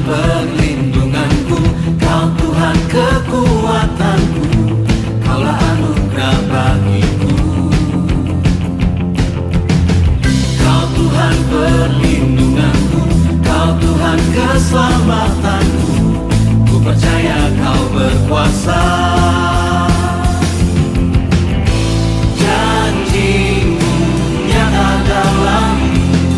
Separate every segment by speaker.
Speaker 1: perlindunganku, Kau Tuhan kekuatanku, Kaulah anugerah bagiku. Kau Tuhan perlindunganku, Kau Tuhan keselamatanku, ku percaya Kau berkuasa. Janji-Mu nyata dalamku,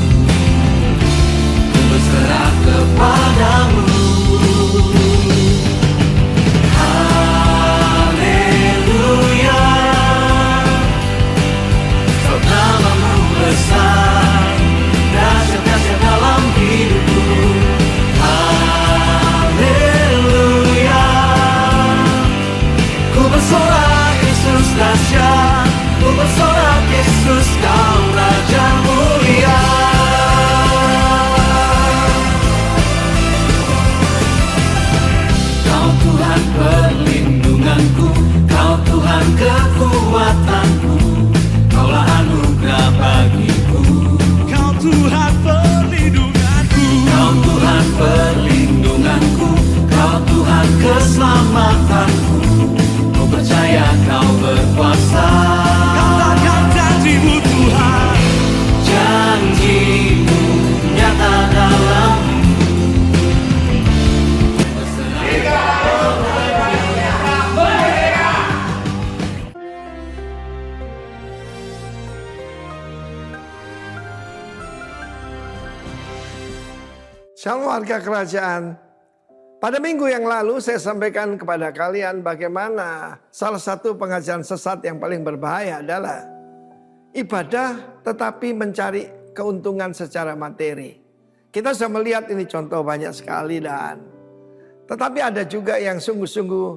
Speaker 1: ku berserah kepadamu. Haleluya, Kau namamu besar, dahsyat-dahsyat dalam hidupku. Haleluya, ku bersorak Yesus dahsyat, ku bersorak Yesus Kau Raja mulia. Kau Tuhan perlindunganku, Kau Tuhan kekuatanku, Kaulah anugerah bagiku.
Speaker 2: Kau Tuhan perlindunganku,
Speaker 1: Kau Tuhan perlindunganku, Kau Tuhan keselamatanku, ku percaya Kau berkuasa.
Speaker 2: katakan janji-Mu Tuhan.
Speaker 1: Janji-Mu nyata dalam
Speaker 3: Shalom warga kerajaan. Pada minggu yang lalu saya sampaikan kepada kalian bagaimana salah satu pengajaran sesat yang paling berbahaya adalah ibadah tetapi mencari keuntungan secara materi. Kita sudah melihat ini contoh banyak sekali tetapi ada juga yang sungguh-sungguh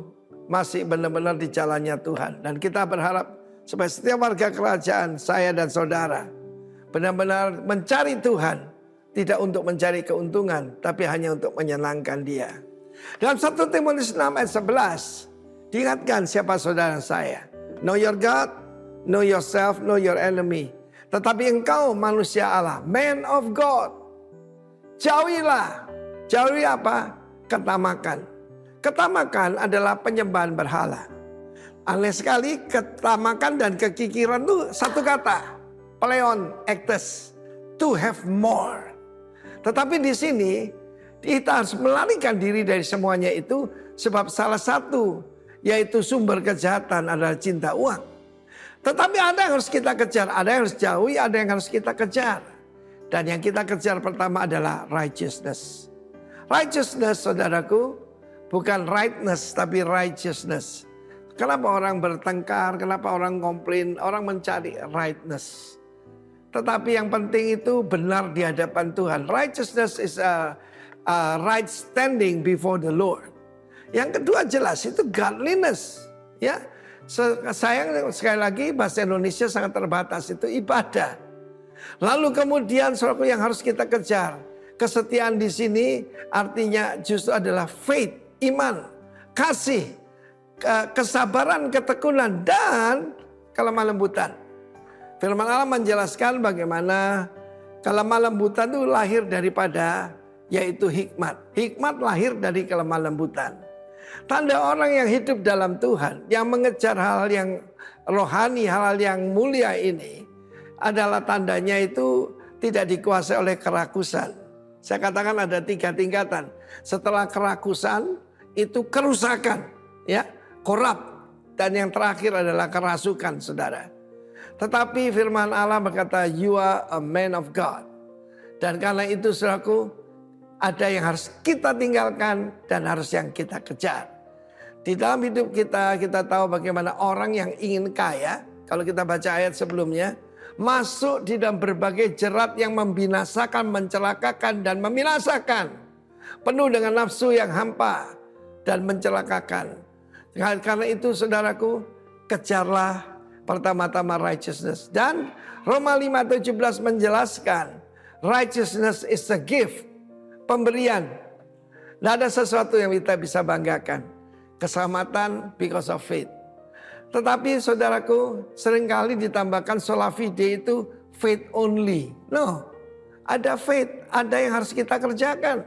Speaker 3: masih benar-benar di jalannya Tuhan. Dan kita berharap supaya setiap warga kerajaan, saya dan saudara benar-benar mencari Tuhan. Tidak untuk mencari keuntungan, tapi hanya untuk menyenangkan Dia. Dalam 1 Timotius 6 ayat 11, diingatkan siapa saudara saya. Know your God, know yourself, know your enemy. Tetapi engkau manusia Allah, man of God. Jauhilah. Jauhi apa? Ketamakan. Ketamakan adalah penyembahan berhala. Aneh sekali, ketamakan dan kekikiran itu satu kata. Pleon, actus. To have more. Tetapi di sini kita harus melarikan diri dari semuanya itu sebab salah satu yaitu sumber kejahatan adalah cinta uang. Tetapi ada yang harus kita kejar, ada yang harus jauhi, ada yang harus kita kejar. Dan yang kita kejar pertama adalah righteousness. Righteousness saudaraku bukan rightness tapi righteousness. Kenapa orang bertengkar, kenapa orang komplain, orang mencari rightness. Tetapi yang penting itu benar di hadapan Tuhan. Righteousness is a right standing before the Lord. Yang kedua jelas itu godliness. Ya, sayang sekali lagi bahasa Indonesia sangat terbatas itu ibadah. Lalu kemudian saudaraku yang harus kita kejar. Kesetiaan di sini artinya justru adalah faith, iman, kasih, kesabaran, ketekunan dan kelemah lembutan. Firman Allah menjelaskan bagaimana kelemah lembutan itu lahir daripada yaitu hikmat. Hikmat lahir dari kelemah lembutan. Tanda orang yang hidup dalam Tuhan, yang mengejar hal yang rohani, hal yang mulia ini adalah tandanya itu tidak dikuasai oleh kerakusan. Saya katakan ada 3 tingkatan. Setelah kerakusan itu kerusakan, ya, korup, dan yang terakhir adalah kerasukan, saudara. Tetapi firman Allah berkata, you are a man of God. Dan karena itu saudaraku, ada yang harus kita tinggalkan dan harus yang kita kejar. Di dalam hidup kita, kita tahu bagaimana orang yang ingin kaya, kalau kita baca ayat sebelumnya, masuk di dalam berbagai jerat yang membinasakan, mencelakakan dan membinasakan. Penuh dengan nafsu yang hampa dan mencelakakan. Karena itu saudaraku, kejarlah pertama-tama righteousness. Dan Roma 5:17 menjelaskan righteousness is a gift, pemberian. Tidak ada sesuatu yang kita bisa banggakan. Keselamatan because of faith. Tetapi saudaraku seringkali ditambahkan sola fide itu faith only. No, ada faith, ada yang harus kita kerjakan.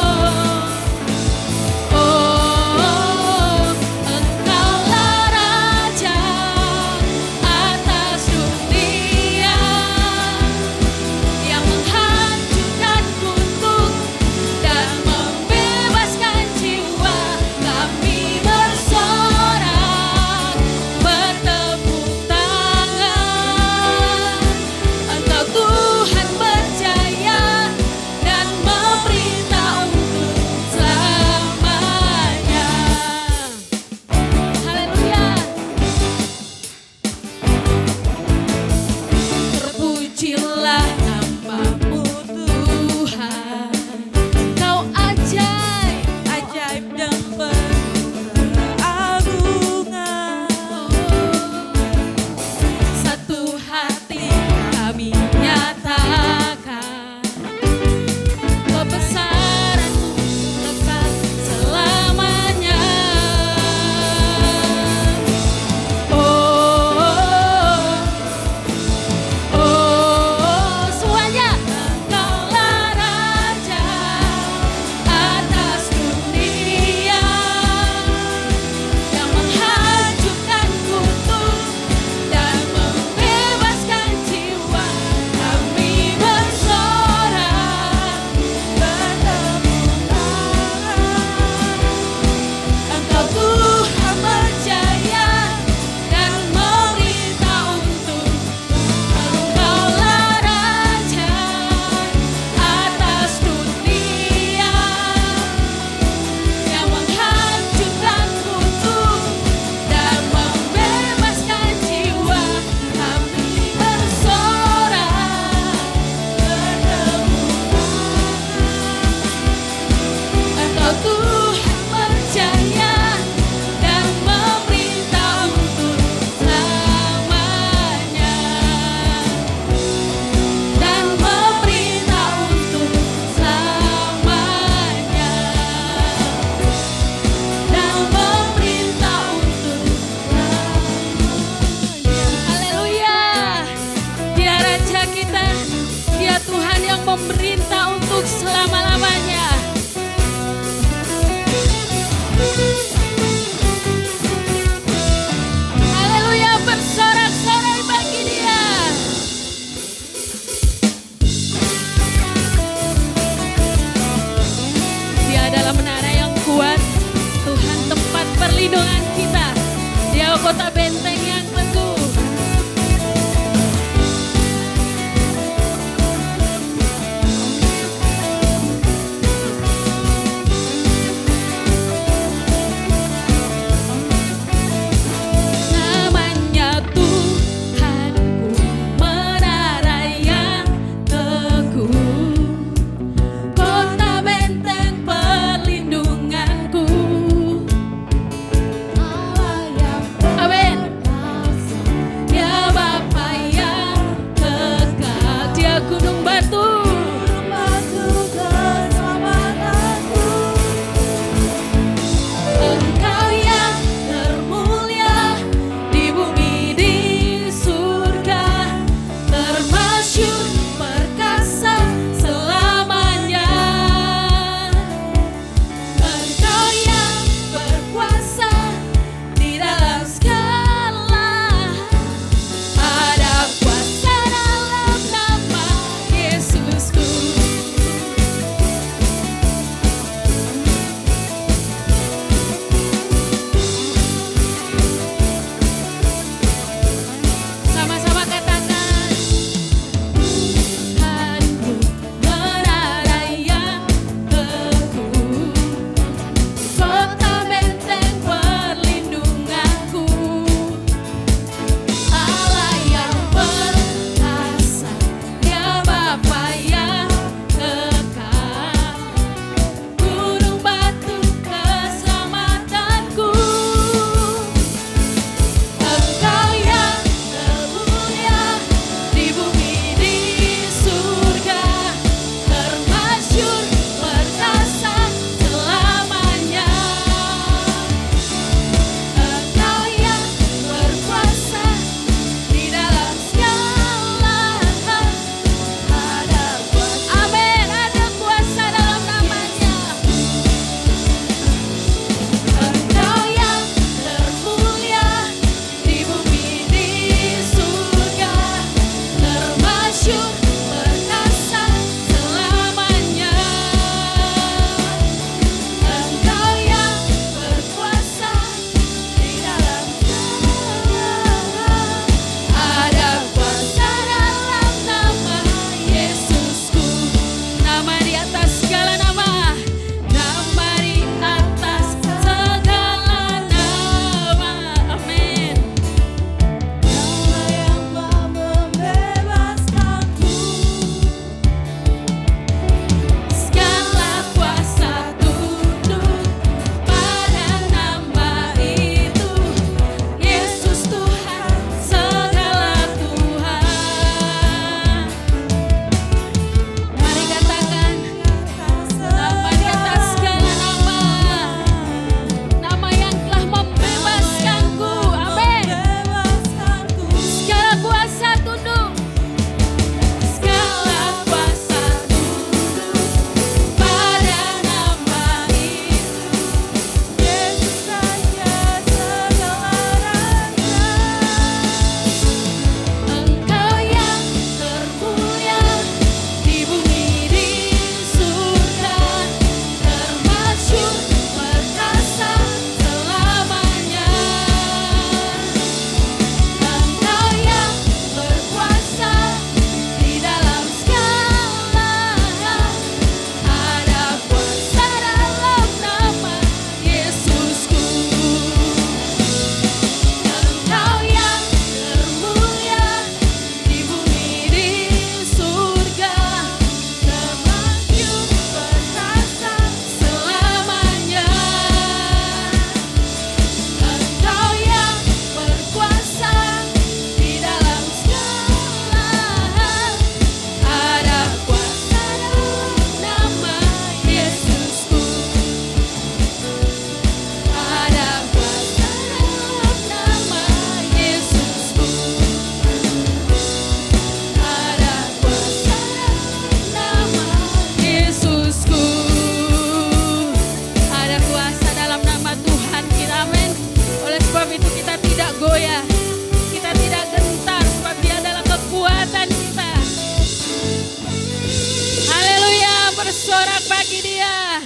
Speaker 4: oh, kota benteng yang teguh. Namanya Tuhanku, menara yang teguh, kota benteng perlindunganku. Amin. Ya Bapa yang kekal, Dia gunung batu. Engkau yang termulia di bumi di surga, termasyur perkasa selamanya. Engkau yang berkuasa di dalam segala, ada kuasa dalam nama Yesusku. Sama-sama katakan, Tuhanku, menara yang teguh, kota benteng perlindunganku. Allah yang perkasa, Dia Bapa yang kekal, gunung batu keselamatanku. Engkau yang termulia di bumi di surga, termasyur perkasa selamanya. Engkau yang berkuasa di dalam segala, ada kuasa. Amin, ada kuasa dalam namanya. Engkau yang termulia di bumi di surga, termasyur perkasa selamanya. Engkau yang berkuasa di dalam segala, ada kuasa dalam nama Yesusku. Nama di atas segala nama, nama di atas segala nama. Amin. Nama yang membebaskanku, segala kuasa tunduk pada nama itu. Yesus Tuhan, segala Tuhan. Mari katakan, nama di atas segala nama, nama yang telah membebaskanku. Amin. Segala kuasa tunduk, segala kuasa tunduk pada nama itu. Yesus saja segala raja. Engkau yang termulia di bumi di surga, termasyur perkasa selamanya. Engkau yang berkuasa di dalam segala, ada kuasa dalam nama Yesusku. Engkau yang termulia di bumi di surga, termasyur perkasa selamanya. Engkau yang berkuasa di dalam segala, ada kuasa dalam nama Yesusku. Ada kuasa dalam nama Yesusku. Ada kuasa dalam nama Yesusku. Ada kuasa dalam nama Tuhan kita. Amin. Oleh sebab itu kita tidak goyah, kita tidak gentar, sebab Dia adalah kekuatan kita. Haleluya, bersorak bagi Dia.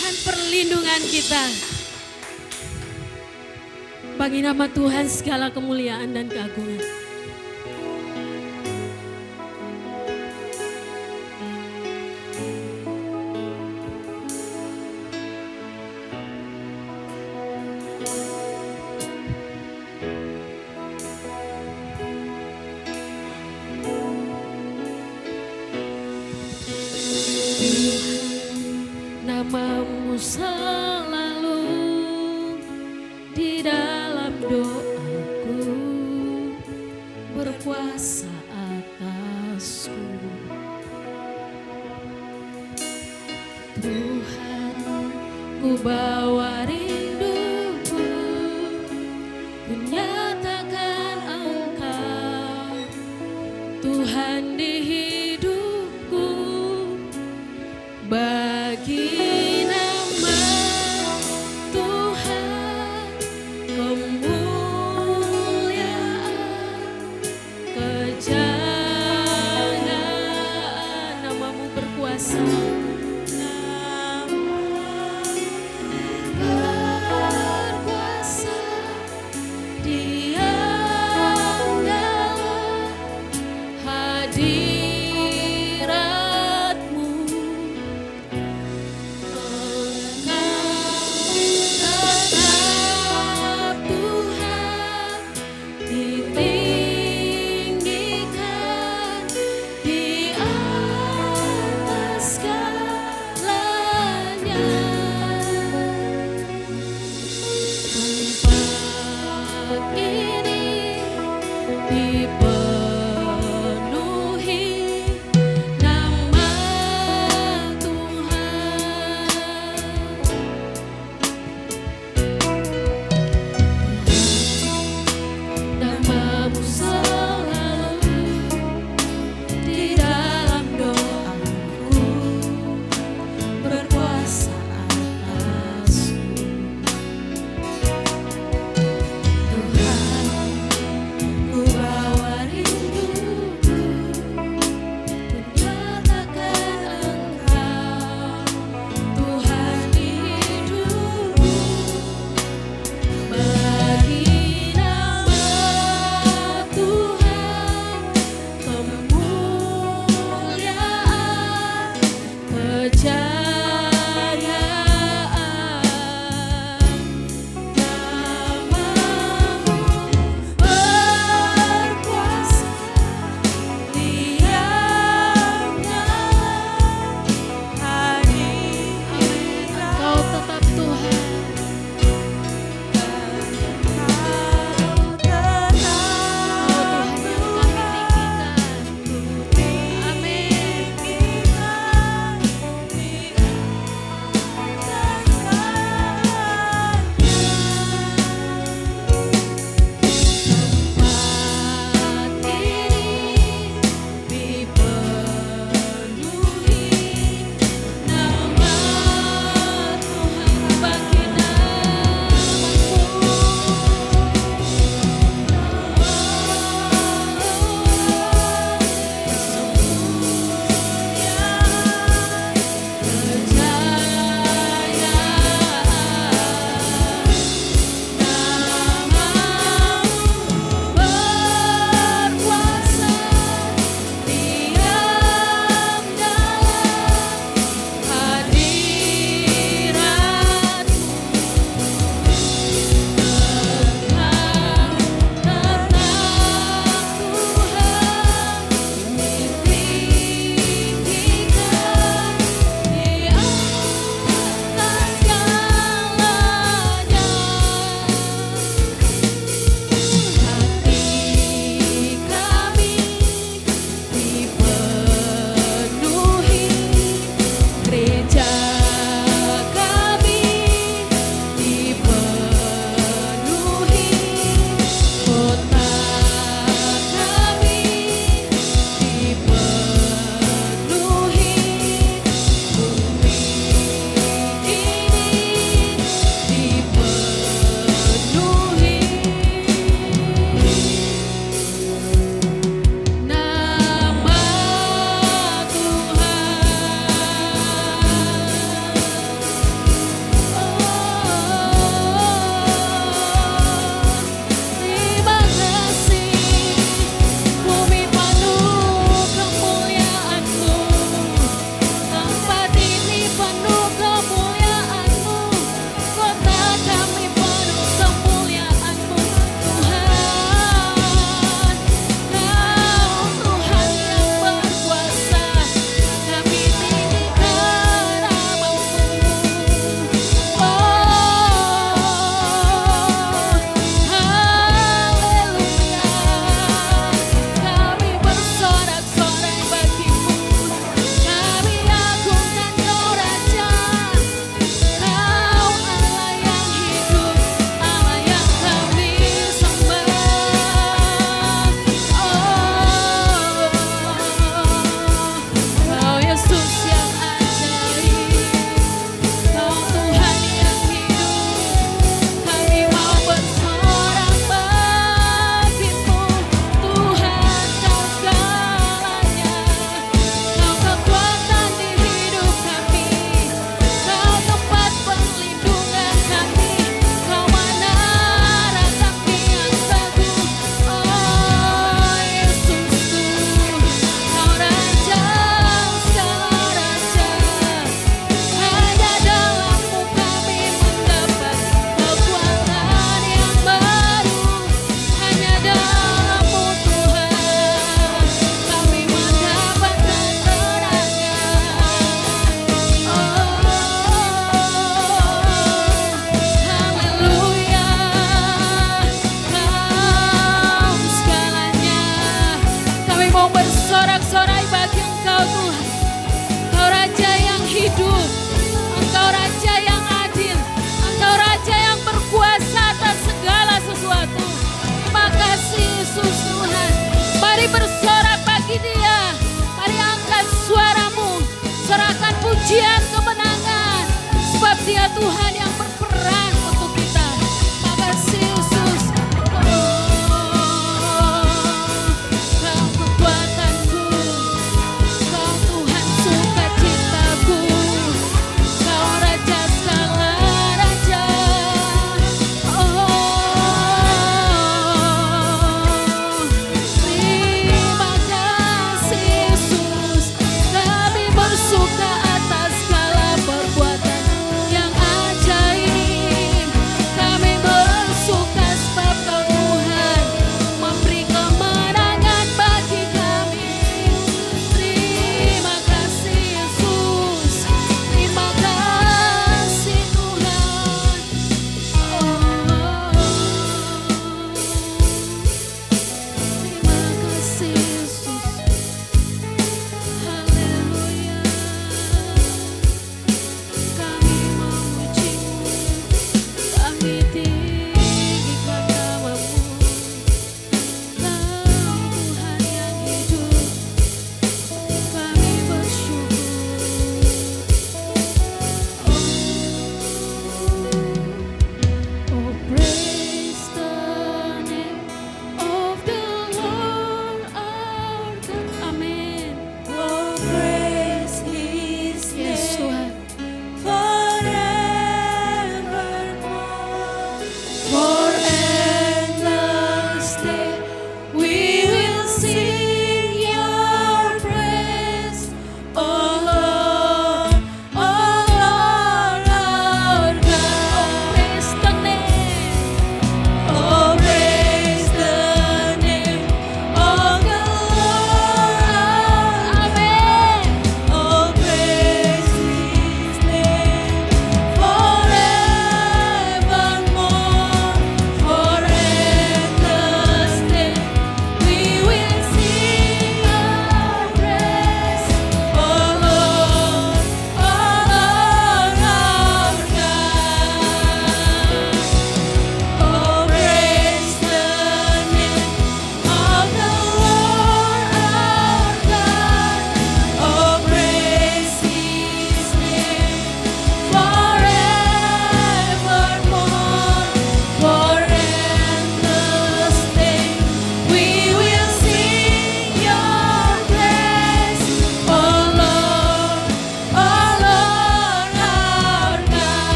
Speaker 4: Tuhan perlindungan kita. Bagi nama Tuhan segala kemuliaan dan keagungan. Namamu selalu di dalam doaku, berkuasa atasku. Tuhan, ku bawa rinduku, ku nyatakan Engkau Tuhan di hidupku. Bagi nama Tuhan kemuliaan, kejagaan, namamu berkuasa. Berkuasa, diam dalam hadiratmu.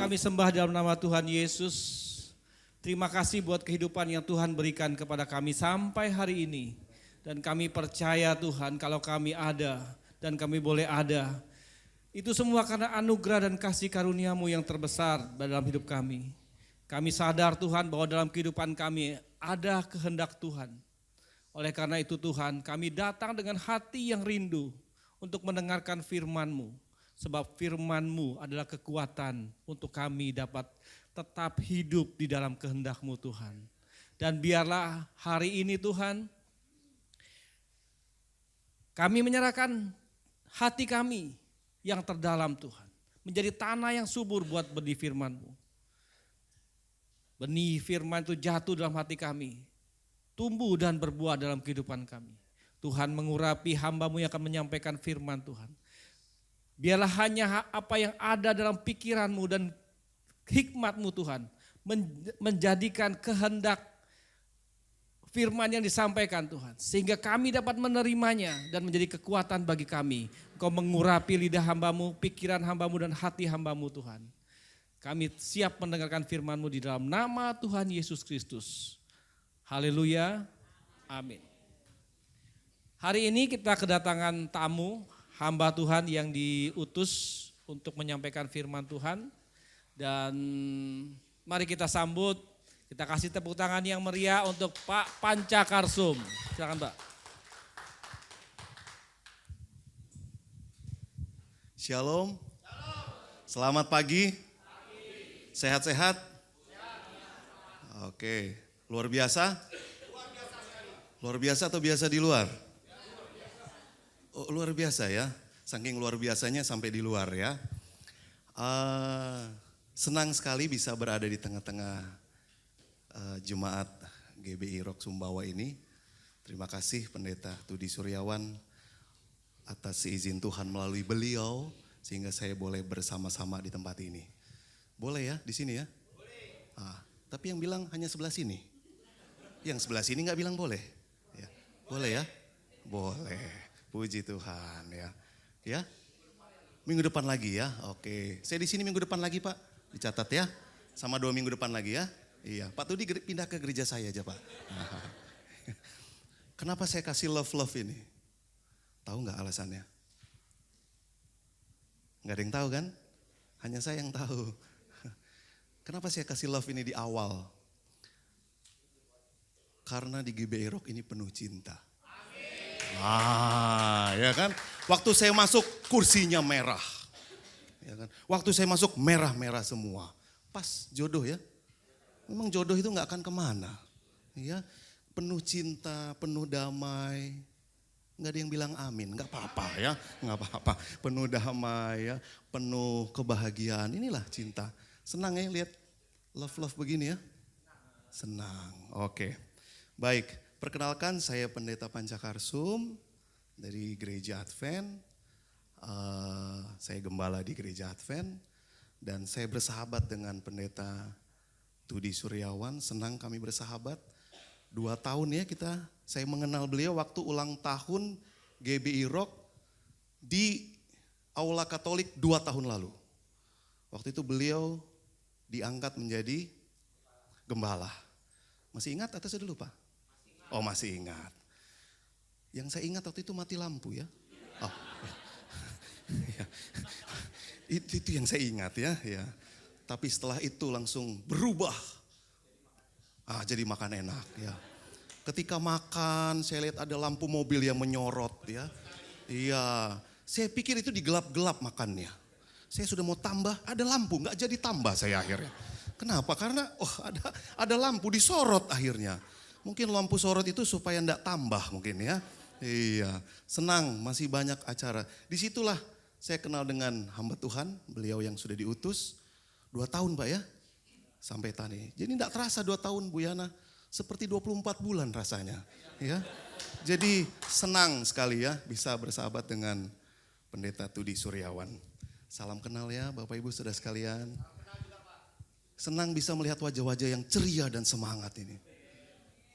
Speaker 2: kami sembah dalam nama Tuhan Yesus. Terima kasih buat kehidupan yang Tuhan berikan kepada kami sampai hari ini. Dan kami percaya Tuhan kalau kami ada dan kami boleh ada. Itu semua karena anugerah dan kasih karunia-Mu yang terbesar dalam hidup kami. Kami sadar Tuhan bahwa dalam kehidupan kami ada kehendak Tuhan. Oleh karena itu Tuhan, kami datang dengan hati yang rindu untuk mendengarkan firman-Mu. Sebab firman-Mu adalah kekuatan untuk kami dapat tetap hidup di dalam kehendak-Mu Tuhan. Dan biarlah hari ini Tuhan, kami menyerahkan hati kami yang terdalam Tuhan. Menjadi tanah yang subur buat benih firman-Mu. Benih firman itu jatuh dalam hati kami. Tumbuh dan berbuah dalam kehidupan kami. Tuhan mengurapi hamba-Mu yang akan menyampaikan firman Tuhan. Biarlah hanya apa yang ada dalam pikiran-Mu dan hikmat-Mu Tuhan. Menjadikan kehendak firman yang disampaikan Tuhan. Sehingga kami dapat menerimanya dan menjadi kekuatan bagi kami. Engkau mengurapi lidah hamba-Mu, pikiran hamba-Mu dan hati hamba-Mu Tuhan. Kami siap mendengarkan firman-Mu di dalam nama Tuhan Yesus Kristus. Haleluya. Amin. Hari ini kita kedatangan tamu, hamba Tuhan yang diutus untuk menyampaikan firman Tuhan. Dan mari kita sambut, kita kasih tepuk tangan yang meriah untuk Pak Panca Karsum. Silakan Pak.
Speaker 5: Shalom. Selamat pagi. Sehat-sehat? Oke, luar biasa? Luar biasa atau biasa di luar? Oh, luar biasa ya, saking luar biasanya sampai di luar ya. Senang sekali bisa berada di tengah-tengah jemaat GBI Rock Sumbawa ini. Terima kasih Pendeta Tudi Suryawan atas izin Tuhan melalui beliau sehingga saya boleh bersama-sama di tempat ini. Boleh ya di sini ya? Boleh. Tapi yang bilang hanya sebelah sini. Yang sebelah sini nggak bilang boleh. Ya. Boleh ya? Boleh. Puji Tuhan ya. Ya. Minggu depan lagi ya. Oke. Saya di sini minggu depan lagi Pak. Dicatat ya. Sama 2 minggu depan lagi ya. Iya. Pak Tudi pindah ke gereja saya aja Pak. Kenapa saya kasih love ini? Tahu nggak alasannya? Nggak ada yang tahu kan? Hanya saya yang tahu. Kenapa saya kasih love ini di awal? Karena di GBI Rock ini penuh cinta. Ya kan? Waktu saya masuk kursinya merah. Ya kan? Waktu saya masuk merah-merah semua. Pas jodoh ya. Memang jodoh itu nggak akan kemana. Ya, penuh cinta, penuh damai. Nggak ada yang bilang amin, nggak apa-apa ya, nggak apa-apa. Penuh damai ya, penuh kebahagiaan. Inilah cinta. Senang ya lihat love begini ya. Senang. Oke. Baik. Perkenalkan saya Pendeta Panca Karsum dari Gereja Advent. Saya gembala di Gereja Advent dan saya bersahabat dengan Pendeta Tudi Suryawan. Senang kami bersahabat. 2 tahun ya saya mengenal beliau waktu ulang tahun GBI Rock di Aula Katolik 2 tahun lalu. Waktu itu beliau diangkat menjadi gembala. Masih ingat atau saya dulu Pak? Oh masih ingat. Yang saya ingat waktu itu mati lampu ya. Oh, ya. Itu yang saya ingat ya. Tapi setelah itu langsung berubah. Jadi makan enak ya. Ketika makan saya lihat ada lampu mobil yang menyorot ya. Iya. Saya pikir itu digelap-gelap makannya. Saya sudah mau tambah, ada lampu, nggak jadi tambah saya akhirnya. Kenapa? Karena ada lampu disorot akhirnya. Mungkin lampu sorot itu supaya enggak tambah mungkin ya. Iya, senang masih banyak acara. Disitulah saya kenal dengan hamba Tuhan, beliau yang sudah diutus. 2 tahun Pak ya, sampai tani. Jadi enggak terasa 2 tahun Bu Yana, seperti 24 bulan rasanya. Ya. Jadi senang sekali ya bisa bersahabat dengan Pendeta Tudi Suryawan. Salam kenal ya Bapak Ibu Saudara sekalian. Senang bisa melihat wajah-wajah yang ceria dan semangat ini.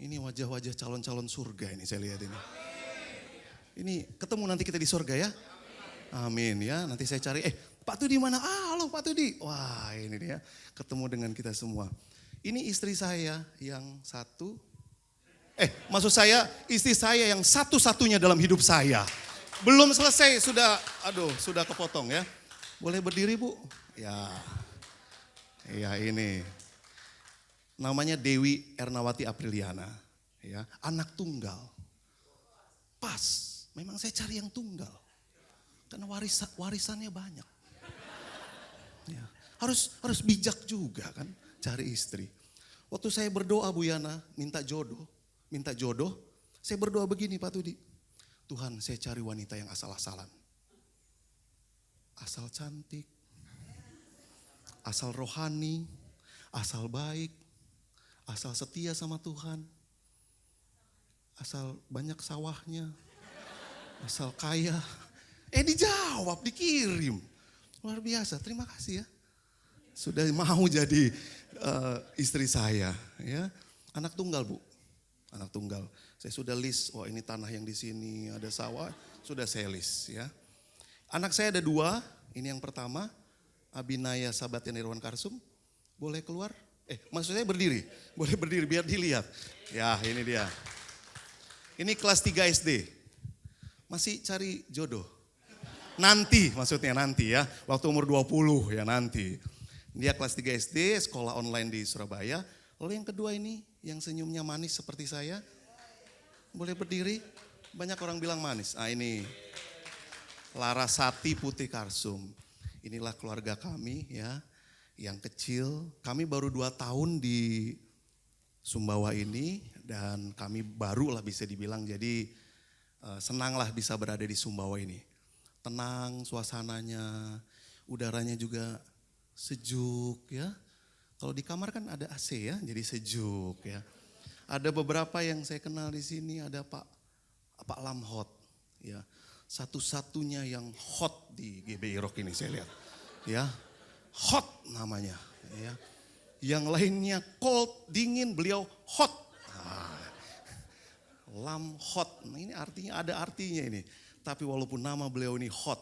Speaker 5: Ini wajah-wajah calon-calon surga ini saya lihat ini. Ini ketemu nanti kita di surga ya. Amin ya. Nanti saya cari, Pak Tudi mana? Halo Pak Tudi. Wah ini dia, ketemu dengan kita semua. Ini istri saya yang satu. Maksud saya istri saya yang satu-satunya dalam hidup saya. Belum selesai, sudah kepotong ya. Boleh berdiri Bu? Ya ini. Namanya Dewi Ernawati Apriliana. Ya, anak tunggal. Pas, memang saya cari yang tunggal. Karena warisannya banyak. Ya, harus bijak juga kan cari istri. Waktu saya berdoa Bu Yana minta jodoh, saya berdoa begini Pak Tudi. Tuhan, saya cari wanita yang asal-asalan. Asal cantik, asal rohani, asal baik, asal setia sama Tuhan. Asal banyak sawahnya, asal kaya. Dijawab, dikirim. Luar biasa, terima kasih ya. Sudah mau jadi istri saya. Ya. Anak tunggal Bu, anak tunggal. Saya sudah list, ini tanah yang di sini ada sawah, sudah saya list ya. Anak saya ada 2, ini yang pertama, Abinaya Sabatian Irwan Karsum. Boleh keluar? Maksudnya berdiri, boleh berdiri biar dilihat. Ya ini dia. Ini kelas 3 SD, masih cari jodoh. Nanti, maksudnya nanti ya, waktu umur 20 ya nanti. Dia kelas 3 SD, sekolah online di Surabaya. Lalu yang kedua ini, yang senyumnya manis seperti saya. Boleh berdiri, banyak orang bilang manis. Ini Larasati Putih Karsum. Inilah keluarga kami ya, yang kecil. Kami baru 2 tahun di Sumbawa ini dan kami barulah bisa dibilang, jadi senanglah bisa berada di Sumbawa ini. Tenang suasananya, udaranya juga sejuk ya. Kalau di kamar kan ada AC ya, jadi sejuk ya. Ada beberapa yang saya kenal di sini, ada Pak Lamhot ya. Satu-satunya yang hot di GBI Rock ini saya lihat. Ya. Hot namanya ya. Yang lainnya cold, dingin, beliau hot. Lamhot. Ini artinya ada artinya ini. Tapi walaupun nama beliau ini hot,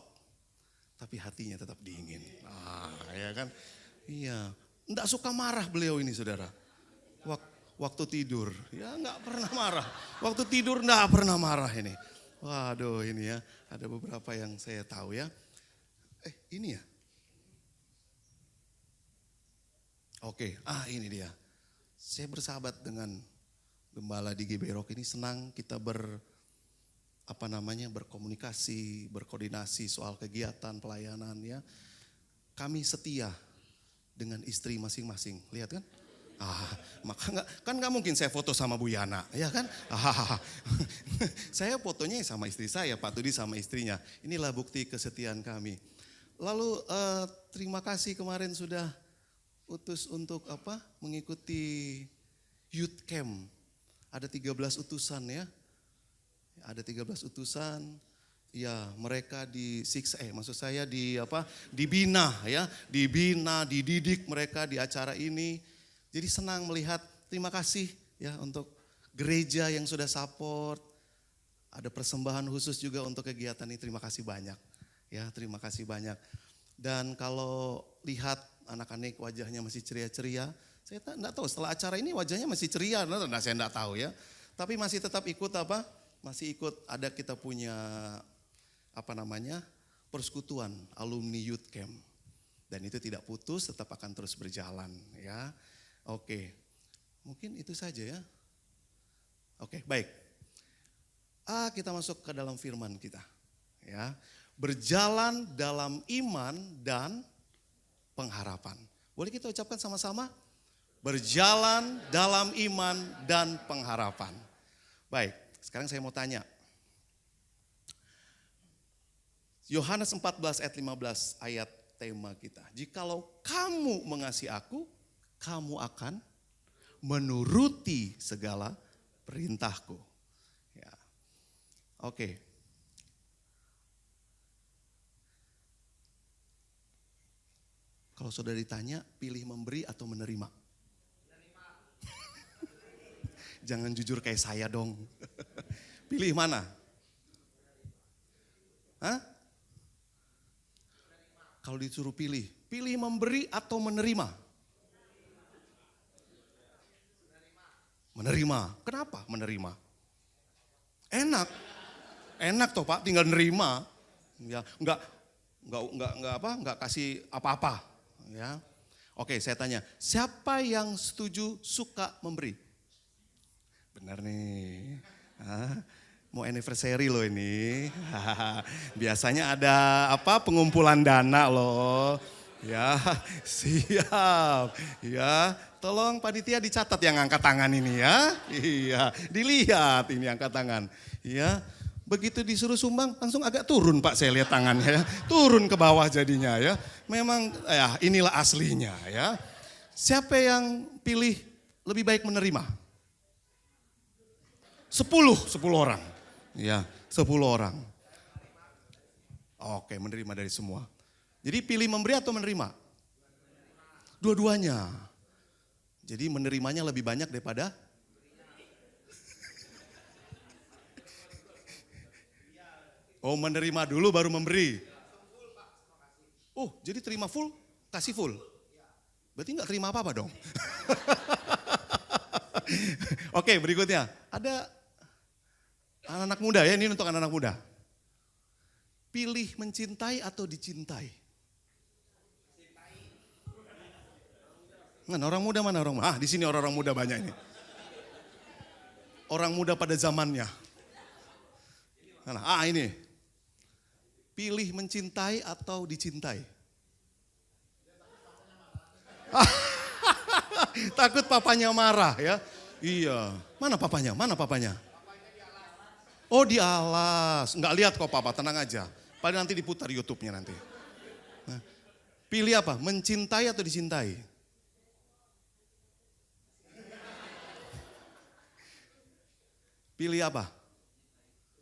Speaker 5: tapi hatinya tetap dingin. Ya kan? Iya. Enggak suka marah beliau ini saudara. Waktu tidur, ya enggak pernah marah. Waktu tidur enggak pernah marah ini. Waduh ini ya, ada beberapa yang saya tahu ya. Ini ya. Oke, ini dia. Saya bersahabat dengan gembala di GBI Rock ini, senang kita berkomunikasi, berkoordinasi soal kegiatan pelayanan ya. Kami setia dengan istri masing-masing, lihat kan? Maka nggak mungkin saya foto sama Bu Yana, ya kan? Saya fotonya sama istri saya, Pak Tudi sama istrinya. Inilah bukti kesetiaan kami. Lalu terima kasih kemarin sudah utus untuk mengikuti youth camp. Ada 13 utusan ya. Ada 13 utusan. Ya, mereka maksud saya dibina ya, dididik mereka di acara ini. Jadi senang melihat, terima kasih ya untuk gereja yang sudah support. Ada persembahan khusus juga untuk kegiatan ini, terima kasih banyak. Ya, terima kasih banyak. Dan kalau lihat anak-anak wajahnya masih ceria-ceria, saya enggak tahu setelah acara ini wajahnya masih ceria, saya enggak tahu ya. Tapi masih tetap ikut masih ikut, ada kita punya persekutuan alumni youth camp. Dan itu tidak putus, tetap akan terus berjalan ya. Oke, mungkin itu saja ya. Oke, baik. Kita masuk ke dalam firman kita ya. Berjalan dalam iman dan pengharapan. Boleh kita ucapkan sama-sama? Berjalan dalam iman dan pengharapan. Baik, sekarang saya mau tanya. Yohanes 14 ayat 15 ayat tema kita. Jikalau kamu mengasihi aku, kamu akan menuruti segala perintahku. Ya. Oke. Kalau saudara ditanya, pilih memberi atau menerima? Jangan jujur kayak saya dong. Pilih mana? Kalau disuruh pilih memberi atau menerima? Menerima. Kenapa menerima? Enak toh Pak, tinggal nerima. Ya, enggak kasih apa-apa, ya. Oke, saya tanya, siapa yang setuju suka memberi? Benar nih. Mau anniversary loh ini. Biasanya ada pengumpulan dana loh. Ya, siap. Ya, tolong panitia dicatat yang angkat tangan ini ya. Iya, dilihat ini angkat tangan. Ya, begitu disuruh sumbang langsung agak turun Pak, saya lihat tangannya ya. Turun ke bawah jadinya ya. Memang ya inilah aslinya ya. Siapa yang pilih lebih baik menerima? 10 orang. Ya, 10 orang. Oke, menerima dari semua. Jadi pilih memberi atau menerima? Dua-duanya. Jadi menerimanya lebih banyak daripada menerima dulu baru memberi. Oh, jadi terima full, kasih full. Berarti enggak terima apa-apa dong. Oke, berikutnya. Ada anak-anak muda ya, ini untuk anak-anak muda. Pilih mencintai atau dicintai? Mana orang muda, mana orang muda? Di sini orang-orang muda banyak ini. Orang muda pada zamannya. Mana? Ini. Pilih mencintai atau dicintai? Takut papanya marah ya. Iya. Mana papanya? Oh di alas. Enggak lihat kok papa, tenang aja. Paling nanti diputar YouTube-nya nanti. Nah, pilih apa? Mencintai atau dicintai? Pilih apa?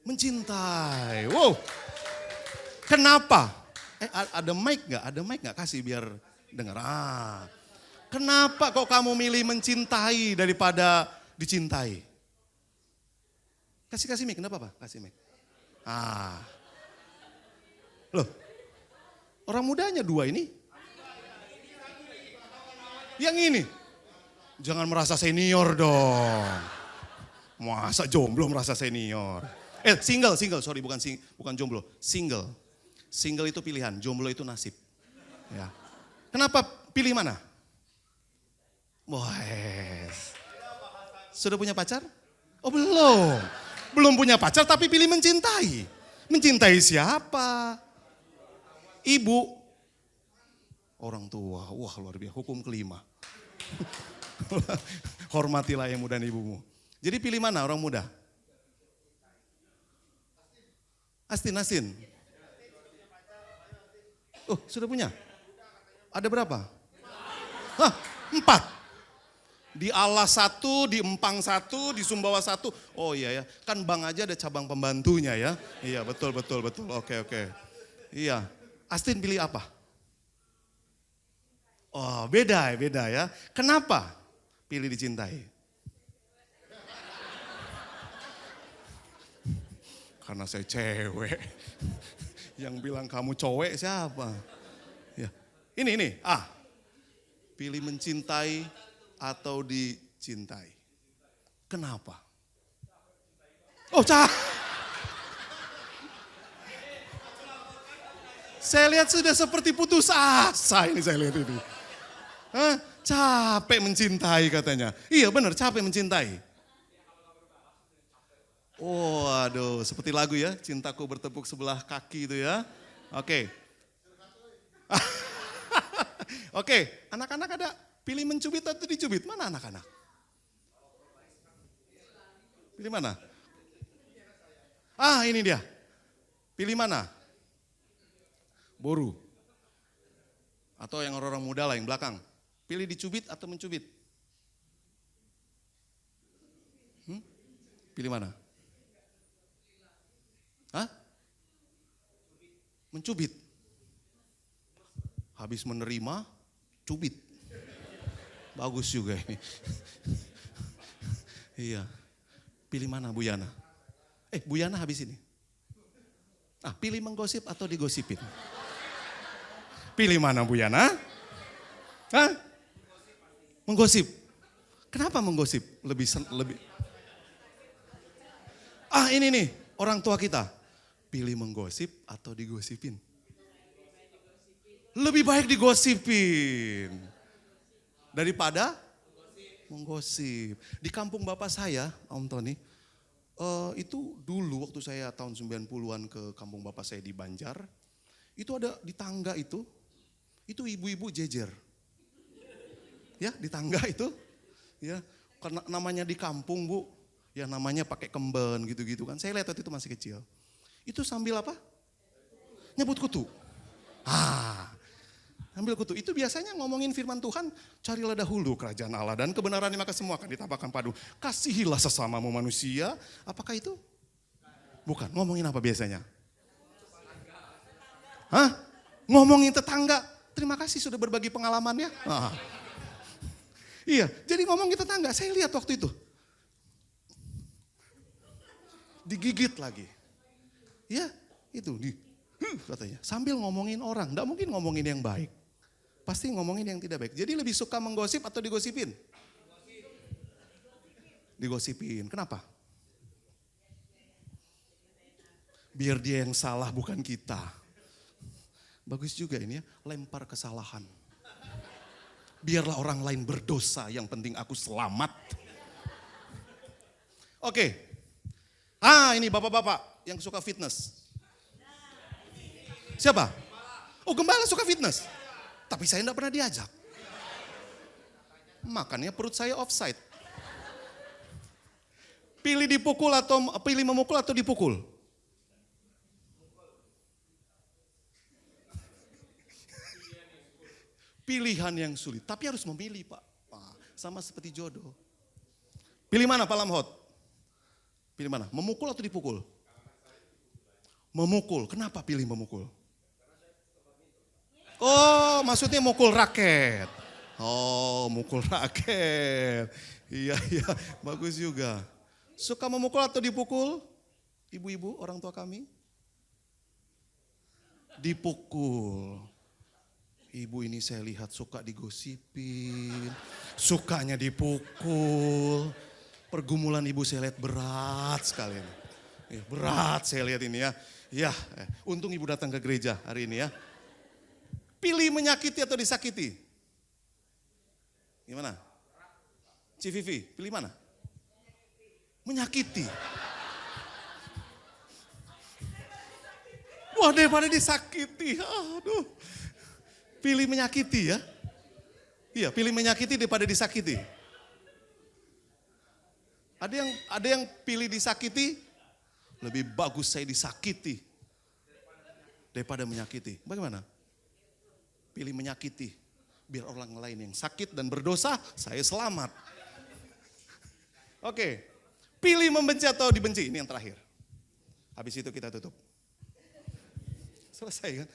Speaker 5: Mencintai. Wow. Kenapa? Ada mic nggak? Ada mic nggak? Kasih biar dengar. Kenapa kok kamu milih mencintai daripada dicintai? Kasih mic, kenapa Pak? Kasih mic. Loh, orang mudanya 2 ini. Yang ini. Jangan merasa senior dong. Masa jomblo merasa senior. Single, sorry bukan jomblo, single. Single itu pilihan, jomblo itu nasib. Ya. Kenapa pilih mana? Sudah punya pacar? Oh belum. Belum punya pacar tapi pilih mencintai. Mencintai siapa? Ibu. Orang tua. Wah luar biasa, hukum kelima. Hormatilah yang muda dan ibumu. Jadi pilih mana orang muda? Astin. Oh sudah punya? Ada berapa? 4. Di Alas 1, di Empang 1, di Sumbawa 1. Oh iya ya, kan Bang aja ada cabang pembantunya ya. Iya betul. Oke. Iya, Astin pilih apa? Oh beda ya. Kenapa pilih dicintai? Karena saya cewek. Yang bilang kamu cowek siapa? Ya. Ini. Pilih mencintai atau dicintai. Kenapa? Saya lihat sudah seperti putus asa ini saya lihat ini. Capek mencintai katanya. Iya benar, capek mencintai. Oh aduh, seperti lagu ya, cintaku bertepuk sebelah kaki itu ya. Oke. Oke, anak-anak ada pilih mencubit atau dicubit? Mana anak-anak? Pilih mana? Ini dia. Pilih mana? Boru. Atau yang orang-orang muda lah yang belakang. Pilih dicubit atau mencubit? Pilih mana? Mencubit. Habis menerima, cubit. Bagus juga ini. Iya. Pilih mana Bu Yana? Bu Yana habis ini. Pilih menggosip atau digosipin? Pilih mana Bu Yana? Hah? Menggosip. Kenapa menggosip? Lebih. Ini nih, orang tua kita. Pilih menggosip atau digosipin? Lebih baik digosipin daripada menggosip. Di kampung bapak saya, Om Tony, itu dulu waktu saya tahun 90-an ke kampung bapak saya di Banjar, itu ada di tangga itu ibu-ibu jejer. Ya, di tangga itu, ya, karena namanya di kampung Bu, ya namanya pakai kemben gitu-gitu kan. Saya lihat waktu itu masih kecil. Itu sambil apa? Nyebut kutu. Ambil kutu. Itu biasanya ngomongin firman Tuhan, carilah dahulu kerajaan Allah dan kebenaran maka semua akan ditambahkan padu. Kasihilah sesamamu manusia. Apakah itu? Bukan. Ngomongin apa biasanya? Ngomongin tetangga. Terima kasih sudah berbagi pengalamannya. Iya, jadi ngomongin tetangga. Saya lihat waktu itu. Digigit lagi. Ya, itu katanya. Sambil ngomongin orang, enggak mungkin ngomongin yang baik. Pasti ngomongin yang tidak baik. Jadi lebih suka menggosip atau digosipin? Digosipin. Kenapa? Biar dia yang salah bukan kita. Bagus juga ini ya, lempar kesalahan. Biarlah orang lain berdosa, yang penting aku selamat. Oke. Ini bapak-bapak yang suka fitness. Siapa? Oh, gembala suka fitness. Tapi saya enggak pernah diajak. Makanya perut saya offside. Pilih memukul atau dipukul? Pilihan yang sulit, tapi harus memilih Pak. Sama seperti jodoh. Pilih mana Pak Lamhot? Pilih mana? Memukul atau dipukul? Memukul. Kenapa pilih memukul? Oh, maksudnya mukul raket. Oh, mukul raket. Iya, bagus juga. Suka memukul atau dipukul? Ibu-ibu, orang tua kami? Dipukul. Ibu ini saya lihat suka digosipin, sukanya dipukul. Pergumulan ibu saya lihat berat sekali. Ya, berat saya lihat ini ya. Ya, untung ibu datang ke gereja hari ini ya. Pilih menyakiti atau disakiti? Gimana? Civivi, pilih mana? Menyakiti. Wah, daripada disakiti. Aduh. Pilih menyakiti ya. Iya, pilih menyakiti daripada disakiti. Ada yang pilih disakiti, lebih bagus saya disakiti daripada menyakiti. Bagaimana? Pilih menyakiti, biar orang lain yang sakit dan berdosa, saya selamat. Oke, pilih membenci atau dibenci, ini yang terakhir. Habis itu kita tutup. Selesai kan?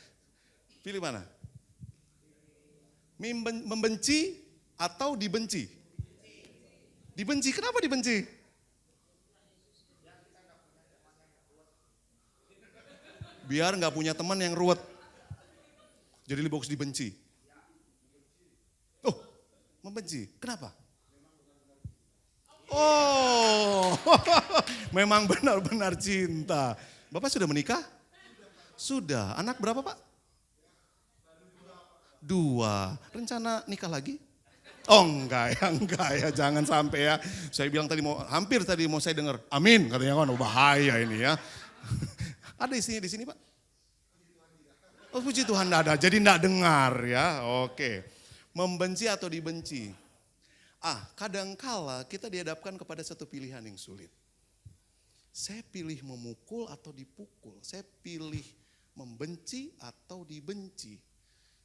Speaker 5: Pilih mana? Membenci atau dibenci? Dibenci, kenapa dibenci? Biar gak punya teman yang ruwet. Jadi lebih bagus dibenci. Oh, membenci. Kenapa? Oh, memang benar-benar cinta. Bapak sudah menikah? Sudah. Anak berapa Pak? 2. Rencana nikah lagi? Oh enggak ya, jangan sampai ya. Saya bilang tadi hampir mau saya dengar, amin katanya kan, bahaya ini ya. Ada isinya di sini Pak? Oh puji Tuhan enggak ada, jadi enggak dengar ya. Oke, membenci atau dibenci? Kadangkala kita dihadapkan kepada satu pilihan yang sulit. Saya pilih memukul atau dipukul, saya pilih membenci atau dibenci.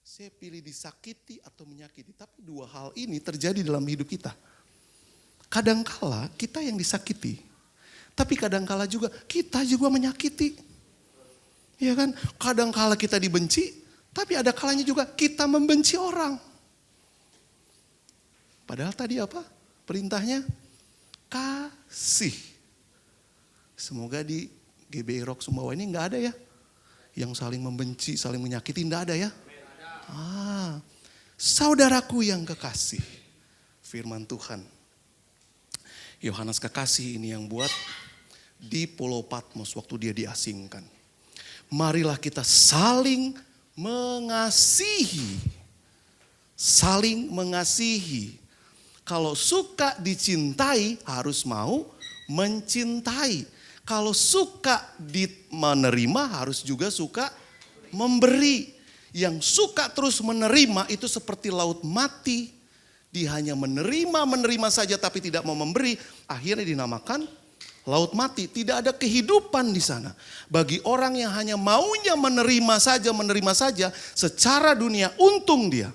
Speaker 5: Saya pilih disakiti atau menyakiti. Tapi 2 hal ini terjadi dalam hidup kita. Kadangkala kita yang disakiti. Tapi kadangkala juga kita juga menyakiti. Ya kan? Kadangkala kita dibenci, tapi ada kalanya juga kita membenci orang. Padahal tadi apa? Perintahnya kasih. Semoga di GBI Rock Sumbawa ini enggak ada ya. Yang saling membenci, saling menyakiti, enggak ada ya. Saudaraku yang kekasih, firman Tuhan. Yohanes kekasih ini yang buat di Pulau Patmos waktu dia diasingkan. Marilah kita saling mengasihi. Saling mengasihi. Kalau suka dicintai harus mau mencintai. Kalau suka menerima harus juga suka memberi. Yang suka terus menerima itu seperti laut mati. Dia hanya menerima saja tapi tidak mau memberi. Akhirnya dinamakan laut mati. Tidak ada kehidupan di sana. Bagi orang yang hanya maunya menerima saja. Secara dunia untung dia.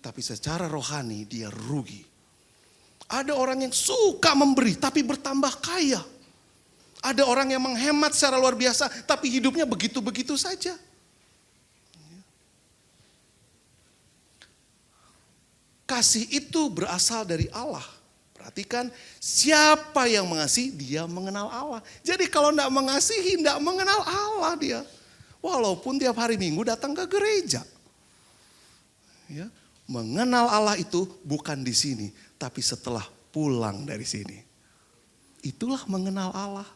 Speaker 5: Tapi secara rohani dia rugi. Ada orang yang suka memberi tapi bertambah kaya. Ada orang yang menghemat secara luar biasa tapi hidupnya begitu-begitu saja. Kasih itu berasal dari Allah. Perhatikan, siapa yang mengasihi, dia mengenal Allah. Jadi kalau tidak mengasihi, tidak mengenal Allah dia. Walaupun tiap hari Minggu datang ke gereja. Ya, mengenal Allah itu bukan di sini, tapi setelah pulang dari sini. Itulah mengenal Allah.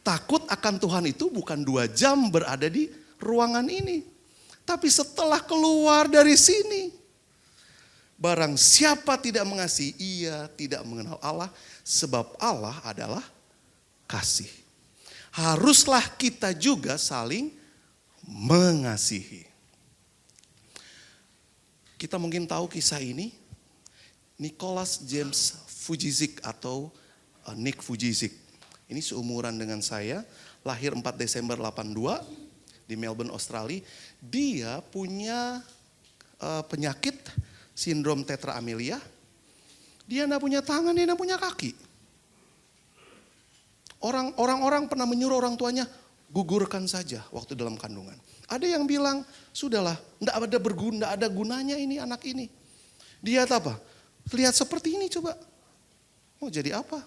Speaker 5: Takut akan Tuhan itu bukan 2 jam berada di ruangan ini. Tapi setelah keluar dari sini. Barang siapa tidak mengasihi, ia tidak mengenal Allah. Sebab Allah adalah kasih. Haruslah kita juga saling mengasihi. Kita mungkin tahu kisah ini. Nicholas James Vujicic atau Nick Vujicic. Ini seumuran dengan saya. Lahir 4 Desember 82 di Melbourne, Australia. Dia punya penyakit sindrom tetra amelia. Dia tidak punya tangan, dia tidak punya kaki. Orang-orang pernah menyuruh orang tuanya, gugurkan saja waktu dalam kandungan. Ada yang bilang, sudahlah, tidak ada gunanya ini anak ini. Dia apa? Lihat seperti ini coba. Mau jadi apa?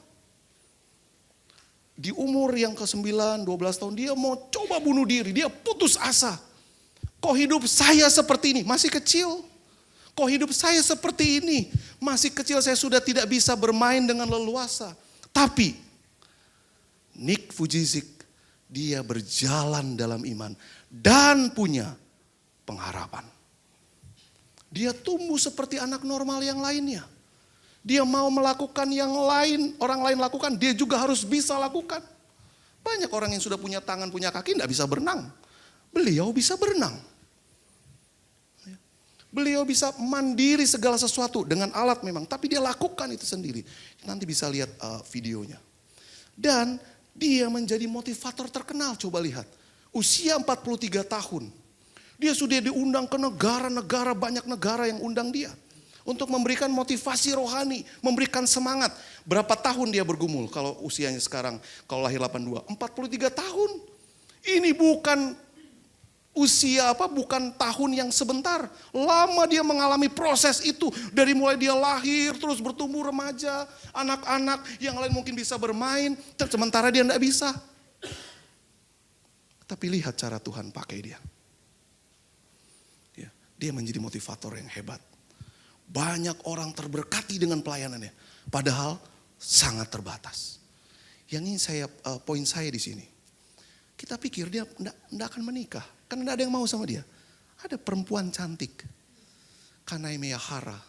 Speaker 5: Di umur yang ke-9, 12 tahun, dia mau coba bunuh diri. Dia putus asa. Kok hidup saya seperti ini? Masih kecil. Kok hidup saya seperti ini? Masih kecil saya sudah tidak bisa bermain dengan leluasa. Tapi Nick Vujicic, dia berjalan dalam iman dan punya pengharapan. Dia tumbuh seperti anak normal yang lainnya. Dia mau melakukan yang lain, orang lain lakukan, dia juga harus bisa lakukan. Banyak orang yang sudah punya tangan, punya kaki, tidak bisa berenang. Beliau bisa berenang. Beliau bisa mandiri segala sesuatu dengan alat memang. Tapi dia lakukan itu sendiri. Nanti bisa lihat videonya. Dan dia menjadi motivator terkenal. Coba lihat. Usia 43 tahun. Dia sudah diundang ke negara-negara. Banyak negara yang undang dia. Untuk memberikan motivasi rohani. Memberikan semangat. Berapa tahun dia bergumul kalau usianya sekarang. Kalau lahir 82. 43 tahun. Ini bukan usia bukan tahun yang sebentar. Lama dia mengalami proses itu. Dari mulai dia lahir, terus bertumbuh remaja. Anak-anak yang lain mungkin bisa bermain. Sementara dia tidak bisa. Tapi lihat cara Tuhan pakai dia. Dia menjadi motivator yang hebat. Banyak orang terberkati dengan pelayanannya. Padahal sangat terbatas. Yang ini poin saya di sini. Kita pikir dia tidak akan menikah. Karena tidak ada yang mau sama dia. Ada perempuan cantik. Kanaimea Hara.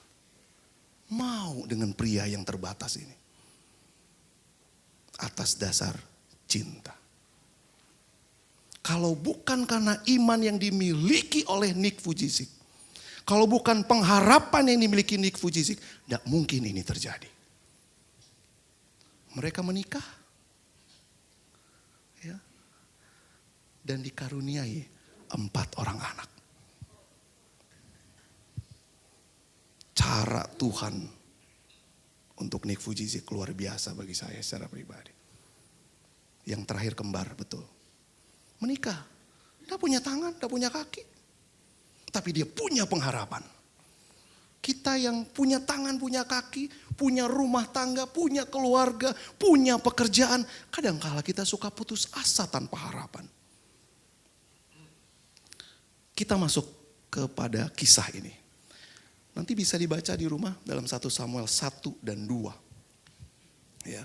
Speaker 5: Mau dengan pria yang terbatas ini. Atas dasar cinta. Kalau bukan karena iman yang dimiliki oleh Nick Vujicic. Kalau bukan pengharapan yang dimiliki Nick Vujicic. Tidak mungkin ini terjadi. Mereka menikah. Ya. Dan dikaruniai 4 orang anak. Cara Tuhan untuk Nick Vujicic luar biasa bagi saya secara pribadi. Yang terakhir kembar, betul. Menikah. Tidak punya tangan, tidak punya kaki. Tapi dia punya pengharapan. Kita yang punya tangan, punya kaki, punya rumah tangga, punya keluarga, punya pekerjaan. Kadangkala kita suka putus asa tanpa harapan. Kita masuk kepada kisah ini. Nanti bisa dibaca di rumah dalam 1 Samuel 1 dan 2. Ya.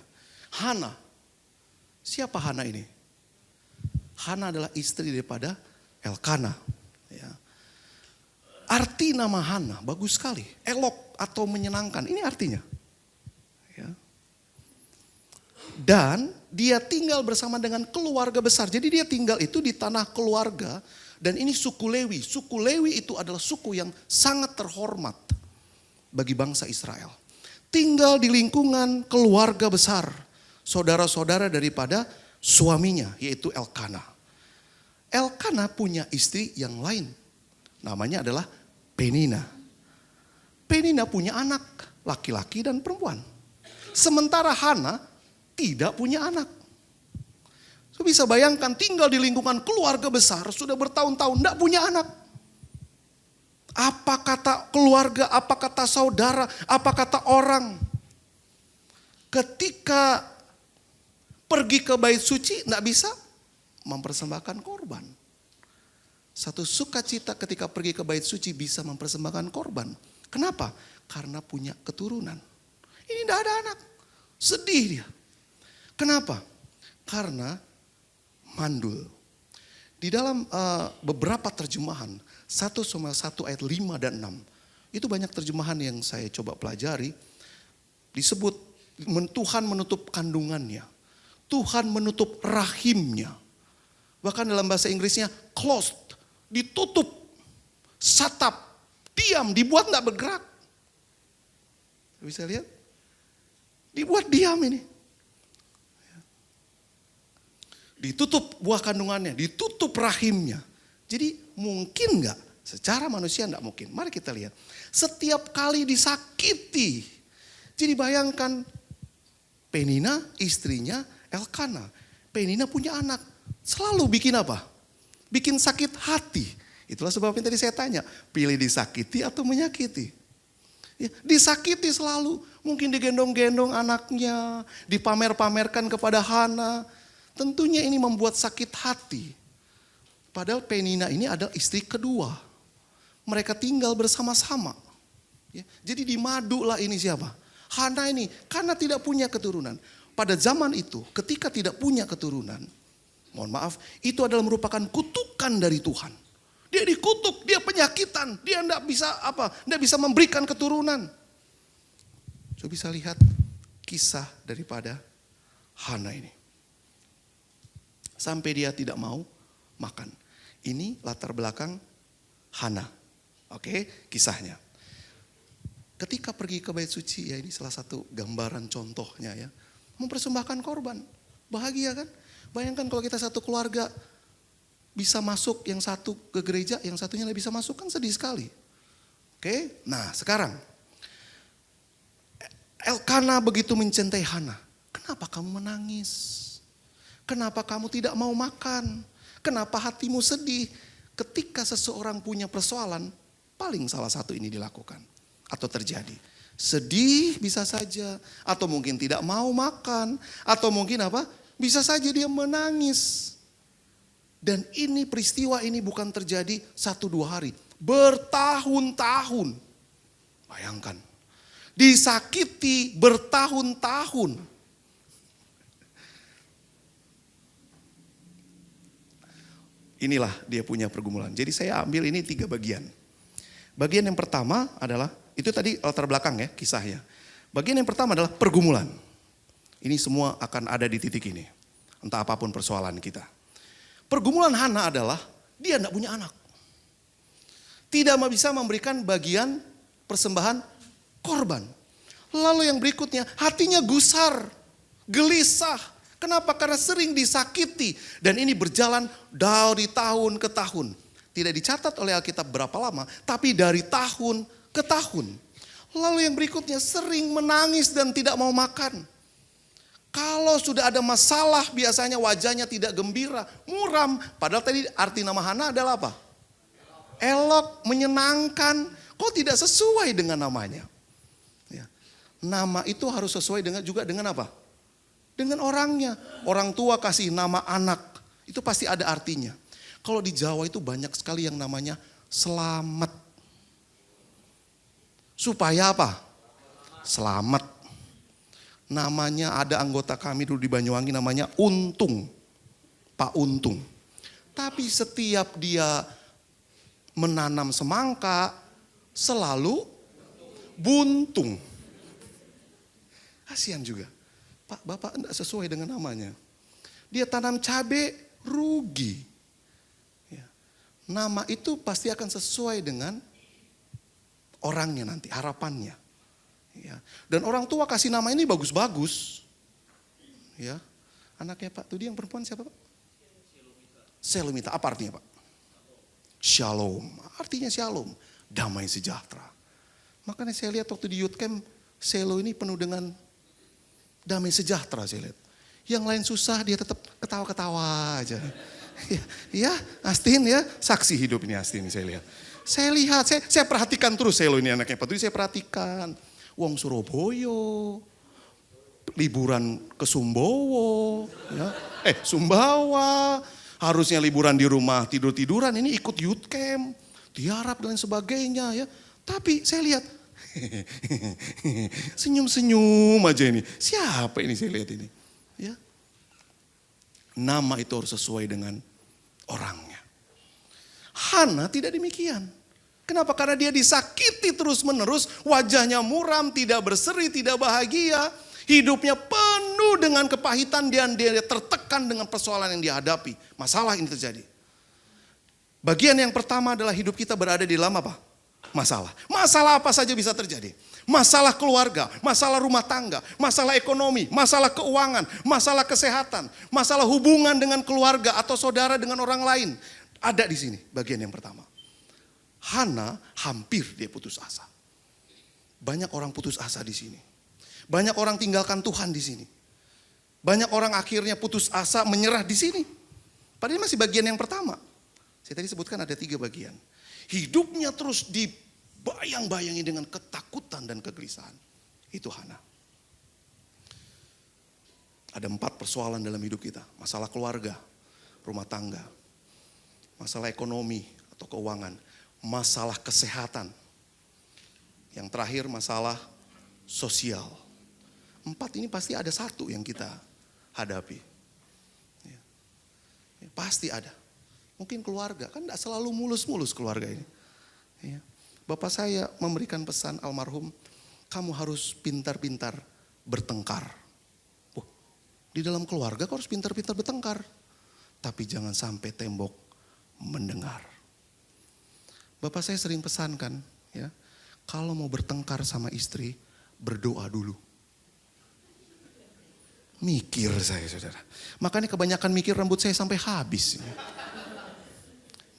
Speaker 5: Hana. Siapa Hana ini? Hana adalah istri daripada Elkana. Ya. Arti nama Hana bagus sekali. Elok atau menyenangkan. Ini artinya. Ya. Dan dia tinggal bersama dengan keluarga besar. Jadi dia tinggal itu di tanah keluarga. Dan ini suku Lewi. Suku Lewi itu adalah suku yang sangat terhormat bagi bangsa Israel. Tinggal di lingkungan keluarga besar. Saudara-saudara daripada suaminya, yaitu Elkana. Elkana punya istri yang lain. Namanya adalah Penina. Penina punya anak, laki-laki dan perempuan. Sementara Hana tidak punya anak. So, bisa bayangkan tinggal di lingkungan keluarga besar, sudah bertahun-tahun tidak punya anak. Apa kata keluarga, apa kata saudara, apa kata orang. Ketika pergi ke bait suci tidak bisa mempersembahkan korban. Satu sukacita ketika pergi ke bait suci bisa mempersembahkan korban. Kenapa? Karena punya keturunan. Ini tidak ada anak. Sedih dia. Kenapa? Karena mandul. Di dalam beberapa terjemahan, 1 Samuel 1 ayat 5 dan 6. Itu banyak terjemahan yang saya coba pelajari. Disebut Tuhan menutup kandungannya. Tuhan menutup rahimnya. Bahkan dalam bahasa Inggrisnya closed. Ditutup. Satap. Diam. Dibuat tidak bergerak. Bisa lihat? Dibuat diam ini. Ditutup buah kandungannya, ditutup rahimnya. Jadi mungkin enggak? Secara manusia enggak mungkin. Mari kita lihat. Setiap kali disakiti. Jadi bayangkan Penina, istrinya Elkana. Penina punya anak. Selalu bikin apa? Bikin sakit hati. Itulah sebabnya tadi saya tanya. Pilih disakiti atau menyakiti? Ya, disakiti selalu. Mungkin digendong-gendong anaknya. Dipamer-pamerkan kepada Hana. Tentunya ini membuat sakit hati. Padahal Penina ini adalah istri kedua. Mereka tinggal bersama-sama. Ya, jadi dimadulah ini siapa? Hana ini karena tidak punya keturunan. Pada zaman itu ketika tidak punya keturunan. Mohon maaf, itu adalah merupakan kutukan dari Tuhan. Dia dikutuk, dia penyakitan. Dia tidak bisa tidak bisa memberikan keturunan. Coba bisa lihat kisah daripada Hana ini. Sampai dia tidak mau makan. Ini latar belakang Hana. Oke, kisahnya. Ketika pergi ke bait suci, ya ini salah satu gambaran contohnya ya. Mempersembahkan korban. Bahagia kan? Bayangkan kalau kita satu keluarga bisa masuk, yang satu ke gereja, yang satunya tidak bisa masuk, kan sedih sekali. Oke, nah sekarang. Elkana begitu mencintai Hana. Kenapa kamu menangis? Kenapa kamu tidak mau makan? Kenapa hatimu sedih? Ketika seseorang punya persoalan, paling salah satu ini dilakukan atau terjadi. Sedih bisa saja, atau mungkin tidak mau makan, atau mungkin apa? Bisa saja dia menangis. Dan ini peristiwa ini bukan terjadi 1-2 hari, bertahun-tahun. Bayangkan, disakiti bertahun-tahun. Inilah dia punya pergumulan. Jadi saya ambil ini 3 bagian. Bagian yang pertama adalah, itu tadi latar belakang ya kisahnya. Bagian yang pertama adalah pergumulan. Ini semua akan ada di titik ini. Entah apapun persoalan kita. Pergumulan Hana adalah, dia tidak punya anak. Tidak bisa memberikan bagian persembahan korban. Lalu yang berikutnya, hatinya gusar, gelisah. Kenapa? Karena sering disakiti. Dan ini berjalan dari tahun ke tahun. Tidak dicatat oleh Alkitab berapa lama. Tapi dari tahun ke tahun. Lalu yang berikutnya sering menangis dan tidak mau makan. Kalau sudah ada masalah biasanya wajahnya tidak gembira. Muram. Padahal tadi arti nama Hana adalah apa? Elok, menyenangkan. Kok tidak sesuai dengan namanya? Ya. Nama itu harus sesuai juga dengan apa? Dengan orangnya. Orang tua kasih nama anak. Itu pasti ada artinya. Kalau di Jawa itu banyak sekali yang namanya selamat. Supaya apa? Selamat. Namanya ada anggota kami dulu di Banyuwangi namanya Untung. Pak Untung. Tapi setiap dia menanam semangka selalu buntung. Kasihan juga. Pak, Bapak enggak sesuai dengan namanya. Dia tanam cabai rugi. Ya. Nama itu pasti akan sesuai dengan orangnya nanti, harapannya. Ya. Dan orang tua kasih nama ini bagus-bagus. Ya. Anaknya Pak Tudi yang perempuan siapa Pak? Selomita. Apa artinya Pak? Shalom. Artinya shalom. Damai sejahtera. Makanya saya lihat waktu di youth camp, Selo ini penuh dengan damai sejahtera saya lihat. Yang lain susah dia tetap ketawa-ketawa aja. Ya, Astin ya, saksi hidup ini Astin saya lihat. Saya perhatikan terus Selo ini anaknya Pak Tudi, saya perhatikan. Wong Surabaya, liburan ke Sumbawa, ya. Sumbawa, harusnya liburan di rumah tidur-tiduran, ini ikut youth camp, diharap dan sebagainya ya. Tapi saya lihat, senyum-senyum aja ini. Siapa ini saya lihat ini? Ya. Nama itu harus sesuai dengan orangnya. Hana tidak demikian. Kenapa? Karena dia disakiti terus-menerus, wajahnya muram, tidak berseri, tidak bahagia. Hidupnya penuh dengan kepahitan dan dia tertekan dengan persoalan yang dihadapi. Masalah ini terjadi. Bagian yang pertama adalah hidup kita berada di dalam apa? Masalah. Masalah apa saja bisa terjadi. Masalah keluarga, masalah rumah tangga, masalah ekonomi, masalah keuangan, masalah kesehatan, masalah hubungan dengan keluarga atau saudara dengan orang lain. Ada di sini bagian yang pertama. Hana hampir dia putus asa. Banyak orang putus asa di sini. Banyak orang tinggalkan Tuhan di sini. Banyak orang akhirnya putus asa menyerah di sini. Padahal masih bagian yang pertama. Saya tadi sebutkan ada 3 bagian. Hidupnya terus dibayang-bayangi dengan ketakutan dan kegelisahan. Itu Hana. Ada 4 persoalan dalam hidup kita. Masalah keluarga, rumah tangga, masalah ekonomi atau keuangan, masalah kesehatan. Yang terakhir masalah sosial. 4 ini pasti ada 1 yang kita hadapi. Ya. Pasti ada. Mungkin keluarga, kan tidak selalu mulus-mulus keluarga ini. Ya. Bapak saya memberikan pesan almarhum, kamu harus pintar-pintar bertengkar. Wah, di dalam keluarga kau harus pintar-pintar bertengkar. Tapi jangan sampai tembok mendengar. Bapak saya sering pesankan, ya, kalau mau bertengkar sama istri, berdoa dulu. Mikir saya saudara. Makanya kebanyakan mikir rambut saya sampai habis.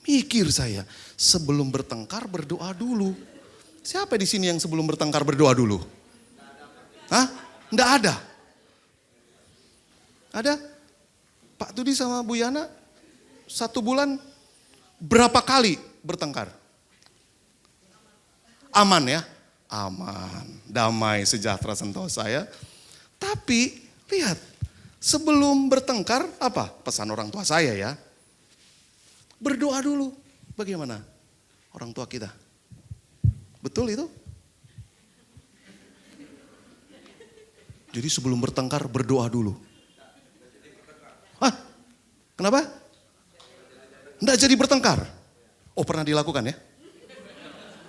Speaker 5: Mikir saya, sebelum bertengkar berdoa dulu. Siapa di sini yang sebelum bertengkar berdoa dulu? Hah? Enggak ada. Ada? Pak Tudi sama Bu Yana 1 bulan berapa kali bertengkar? Aman ya? Aman, damai, sejahtera, sentosa ya. Tapi lihat, sebelum bertengkar apa? Pesan orang tua saya ya. Berdoa dulu. Bagaimana orang tua kita? Betul itu? Jadi sebelum bertengkar berdoa dulu. Hah? Kenapa? Enggak jadi bertengkar. Oh, pernah dilakukan ya?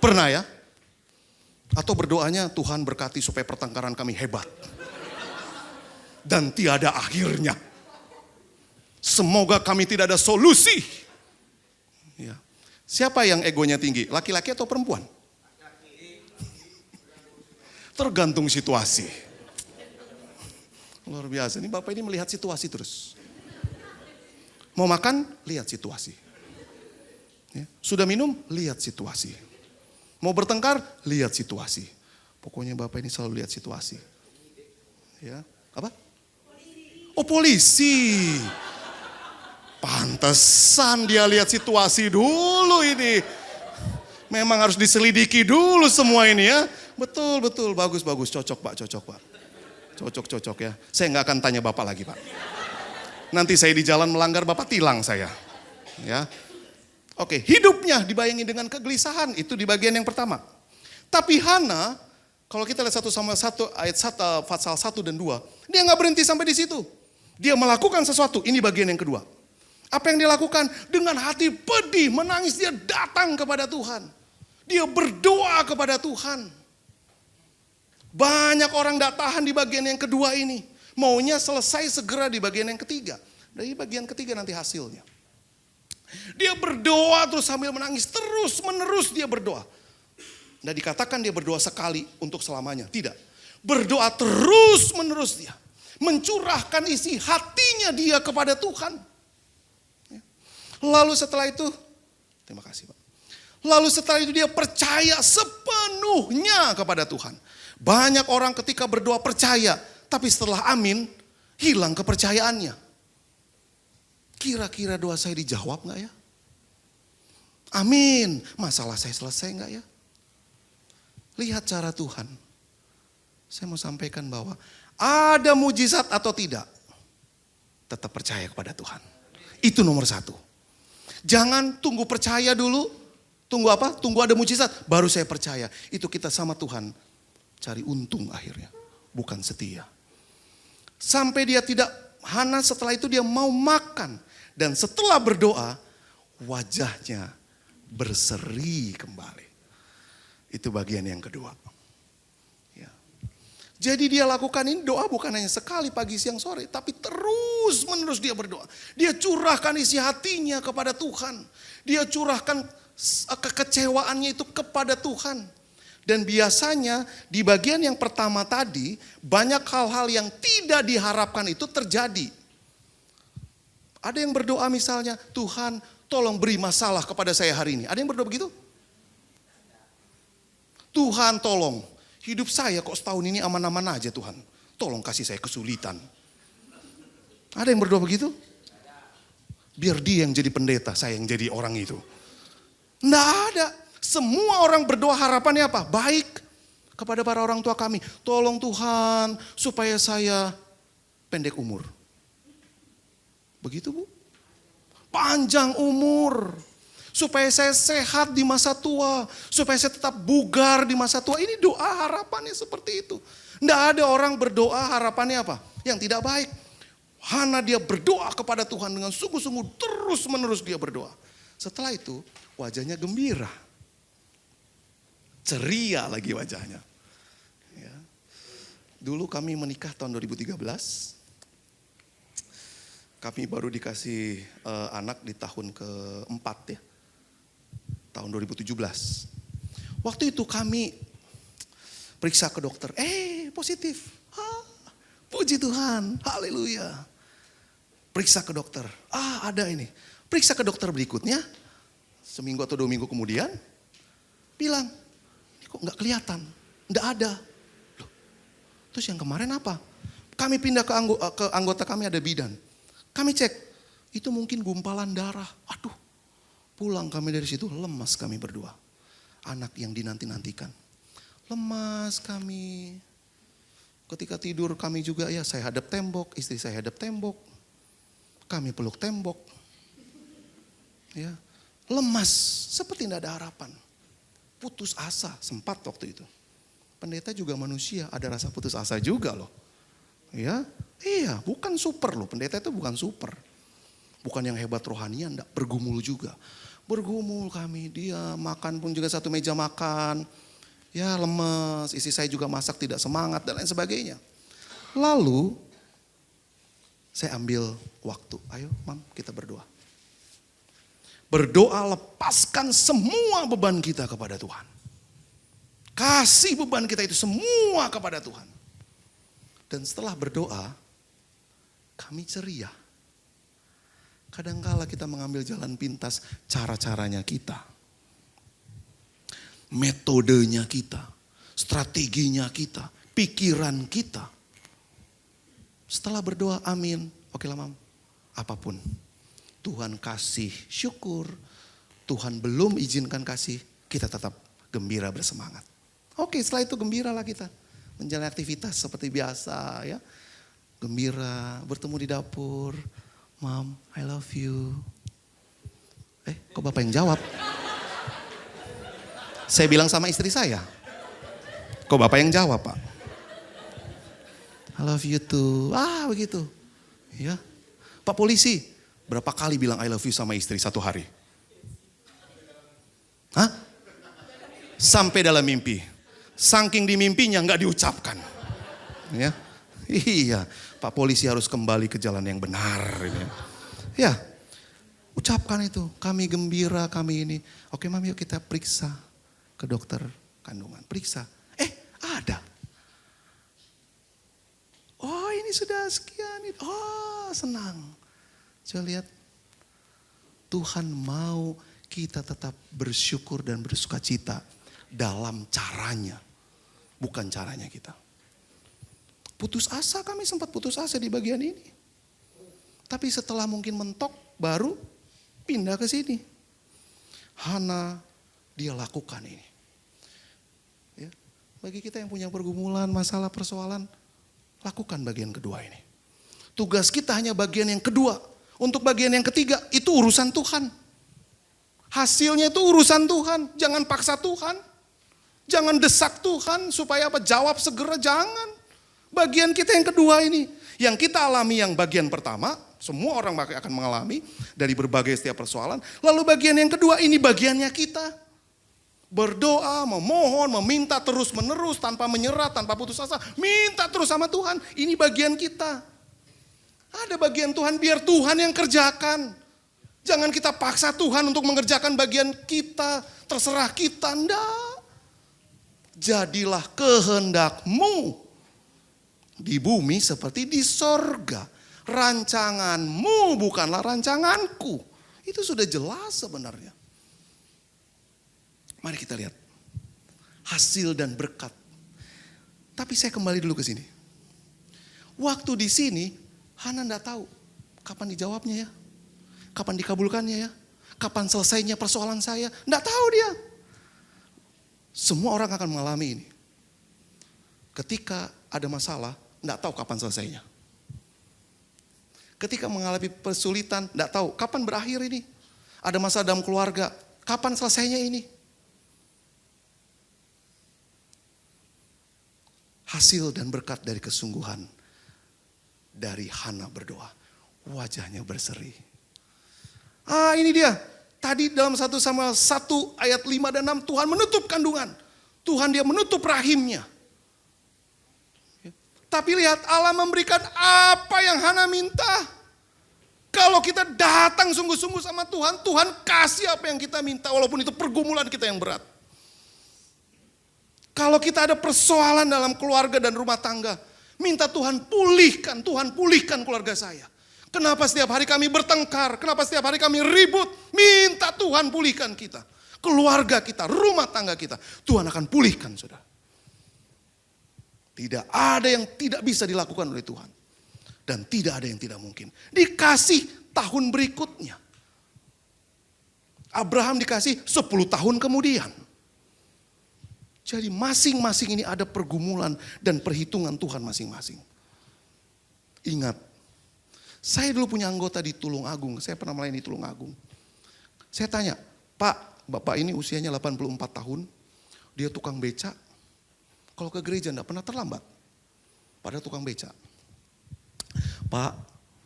Speaker 5: Pernah ya? Atau berdoanya Tuhan berkati supaya pertengkaran kami hebat. Dan tiada akhirnya. Semoga kami tidak ada solusi. Ya. Siapa yang egonya tinggi? Laki-laki atau perempuan? Tergantung situasi. Luar biasa. Ini Bapak ini melihat situasi terus. Mau makan? Lihat situasi. Ya. Sudah minum? Lihat situasi. Mau bertengkar? Lihat situasi. Pokoknya Bapak ini selalu lihat situasi. Ya. Apa? Oh, polisi. Pantesan dia lihat situasi dulu ini. Memang harus diselidiki dulu semua ini ya. Betul, betul. Bagus, bagus. Cocok Pak, cocok Pak. Cocok ya. Saya nggak akan tanya Bapak lagi Pak. Nanti saya di jalan melanggar Bapak tilang saya. Ya. Oke, hidupnya dibayangi dengan kegelisahan, itu di bagian yang pertama. Tapi Hana, kalau kita lihat 1 Samuel 1 ayat 1, pasal 1 dan 2, dia nggak berhenti sampai di situ. Dia melakukan sesuatu, ini bagian yang kedua. Apa yang dia lakukan? Dengan hati pedih, menangis, dia datang kepada Tuhan. Dia berdoa kepada Tuhan. Banyak orang tidak tahan di bagian yang kedua ini. Maunya selesai segera di bagian yang ketiga. Dari bagian ketiga nanti hasilnya. Dia berdoa terus sambil menangis, terus menerus dia berdoa. Tidak dikatakan dia berdoa sekali untuk selamanya, tidak. Berdoa terus menerus dia. Mencurahkan isi hatinya dia kepada Tuhan. Lalu setelah itu, terima kasih Pak. Lalu setelah itu dia percaya sepenuhnya kepada Tuhan. Banyak orang ketika berdoa percaya, tapi setelah amin, hilang kepercayaannya. Kira-kira doa saya dijawab gak ya? Amin. Masalah saya selesai gak ya? Lihat cara Tuhan. Saya mau sampaikan bahwa ada mujizat atau tidak, tetap percaya kepada Tuhan. Itu nomor 1. Jangan tunggu percaya dulu. Tunggu apa? Tunggu ada mujizat, baru saya percaya. Itu kita sama Tuhan cari untung akhirnya, bukan setia. Sampai dia tidak, Hana setelah itu dia mau makan. Dan setelah berdoa, wajahnya berseri kembali. Itu bagian yang kedua. Ya. Jadi dia lakukan ini doa bukan hanya sekali pagi, siang, sore. Tapi terus menerus dia berdoa. Dia curahkan isi hatinya kepada Tuhan. Dia curahkan kekecewaannya itu kepada Tuhan. Dan biasanya di bagian yang pertama tadi, banyak hal-hal yang tidak diharapkan itu terjadi. Ada yang berdoa misalnya, Tuhan tolong beri masalah kepada saya hari ini. Ada yang berdoa begitu? Tuhan tolong, hidup saya kok setahun ini aman-aman aja Tuhan. Tolong kasih saya kesulitan. Ada yang berdoa begitu? Biar dia yang jadi pendeta, saya yang jadi orang itu. Nggak ada. Semua orang berdoa harapannya apa? Baik kepada para orang tua kami. Tolong Tuhan supaya saya pendek umur. Begitu Bu. Panjang umur. Supaya saya sehat di masa tua. Supaya saya tetap bugar di masa tua. Ini doa harapannya seperti itu. Nggak ada orang berdoa harapannya apa? Yang tidak baik. Hana dia berdoa kepada Tuhan dengan sungguh-sungguh, terus menerus dia berdoa. Setelah itu wajahnya gembira. Ceria lagi wajahnya. Ya. Dulu kami menikah tahun 2013. Kami baru dikasih anak di tahun keempat ya. Tahun 2017. Waktu itu kami periksa ke dokter. Positif. Puji Tuhan. Haleluya. Periksa ke dokter. Ada ini. Periksa ke dokter berikutnya. Seminggu atau 2 minggu kemudian. Bilang. Ini kok gak kelihatan. Gak ada. Loh, terus yang kemarin apa? Kami pindah ke anggota kami ada bidan. Kami cek, itu mungkin gumpalan darah. Aduh, pulang kami dari situ lemas kami berdua. Anak yang dinanti-nantikan. Lemas kami. Ketika tidur kami juga ya saya hadap tembok, istri saya hadap tembok. Kami peluk tembok. Ya, lemas, seperti tidak ada harapan. Putus asa, sempat waktu itu. Pendeta juga manusia, ada rasa putus asa juga loh. Ya, iya, bukan super loh. Pendeta itu bukan super. Bukan yang hebat rohanian, enggak, bergumul juga. Bergumul kami, dia makan pun juga satu meja makan. Ya lemes, istri saya juga masak tidak semangat dan lain sebagainya. Lalu saya ambil waktu, ayo Mam kita berdoa. Berdoa lepaskan semua beban kita kepada Tuhan. Kasih beban kita itu semua kepada Tuhan. Dan setelah berdoa, kami ceria. Kadangkala kita mengambil jalan pintas, cara-caranya kita. Metodenya kita, strateginya kita, pikiran kita. Setelah berdoa, amin. Oke lah Mam, apapun. Tuhan kasih syukur, Tuhan belum izinkan kasih, kita tetap gembira bersemangat. Oke, setelah itu gembiralah kita. Menjalani aktivitas seperti biasa ya. Gembira, bertemu di dapur. Mom, I love you. Kok Bapak yang jawab? Saya bilang sama istri saya. Kok Bapak yang jawab, Pak? I love you too. Begitu. Ya. Pak polisi, berapa kali bilang I love you sama istri satu hari? Hah? Sampai dalam mimpi. Saking di mimpinya nggak diucapkan. Ya. Iya, Pak polisi harus kembali ke jalan yang benar. Ini. Ya, ucapkan itu. Kami gembira, kami ini. Oke Mami, yuk kita periksa ke dokter kandungan. Periksa. Ada. Oh ini sudah sekian. Oh senang. Coba lihat. Tuhan mau kita tetap bersyukur dan bersuka cita dalam caranya. Bukan caranya kita. Putus asa, kami sempat putus asa di bagian ini. Tapi setelah mungkin mentok baru pindah ke sini. Hana dia lakukan ini. Ya, bagi kita yang punya pergumulan, masalah, persoalan, lakukan bagian kedua ini. Tugas kita hanya bagian yang kedua. Untuk bagian yang ketiga itu urusan Tuhan. Hasilnya itu urusan Tuhan. Jangan paksa Tuhan. Jangan desak Tuhan supaya apa? Jawab segera, jangan. Bagian kita yang kedua ini. Yang kita alami yang bagian pertama, semua orang akan mengalami dari berbagai setiap persoalan. Lalu bagian yang kedua ini bagiannya kita. Berdoa, memohon, meminta terus menerus tanpa menyerah, tanpa putus asa. Minta terus sama Tuhan. Ini bagian kita. Ada bagian Tuhan, biar Tuhan yang kerjakan. Jangan kita paksa Tuhan untuk mengerjakan bagian kita. Terserah kita, enggak. Jadilah kehendak-Mu di bumi seperti di sorga. Rancangan-Mu bukanlah rancanganku. Itu sudah jelas sebenarnya. Mari kita lihat hasil dan berkat. Tapi saya kembali dulu ke sini. Waktu di sini Hana enggak tahu kapan dijawabnya ya. Kapan dikabulkannya ya. Kapan selesainya persoalan saya. Enggak tahu dia. Semua orang akan mengalami ini. Ketika ada masalah, enggak tahu kapan selesainya. Ketika mengalami kesulitan, enggak tahu kapan berakhir ini. Ada masalah dalam keluarga, kapan selesainya ini. Hasil dan berkat dari kesungguhan dari Hana berdoa. Wajahnya berseri. Ini dia. Tadi dalam 1 Samuel 1 ayat 5 dan 6 Tuhan menutup kandungan. Tuhan dia menutup rahimnya. Tapi lihat Allah memberikan apa yang Hana minta. Kalau kita datang sungguh-sungguh sama Tuhan, Tuhan kasih apa yang kita minta walaupun itu pergumulan kita yang berat. Kalau kita ada persoalan dalam keluarga dan rumah tangga, minta Tuhan pulihkan keluarga saya. Kenapa setiap hari kami bertengkar? Kenapa setiap hari kami ribut? Minta Tuhan pulihkan kita. Keluarga kita, rumah tangga kita. Tuhan akan pulihkan, saudara. Tidak ada yang tidak bisa dilakukan oleh Tuhan. Dan tidak ada yang tidak mungkin. Dikasih tahun berikutnya. Abraham dikasih 10 tahun kemudian. Jadi masing-masing ini ada pergumulan dan perhitungan Tuhan masing-masing. Ingat, saya dulu punya anggota di Tulungagung, saya pernah melayani di Tulungagung. Saya tanya, Pak, Bapak ini usianya 84 tahun, dia tukang beca, kalau ke gereja enggak pernah terlambat. Padahal tukang beca. Pak,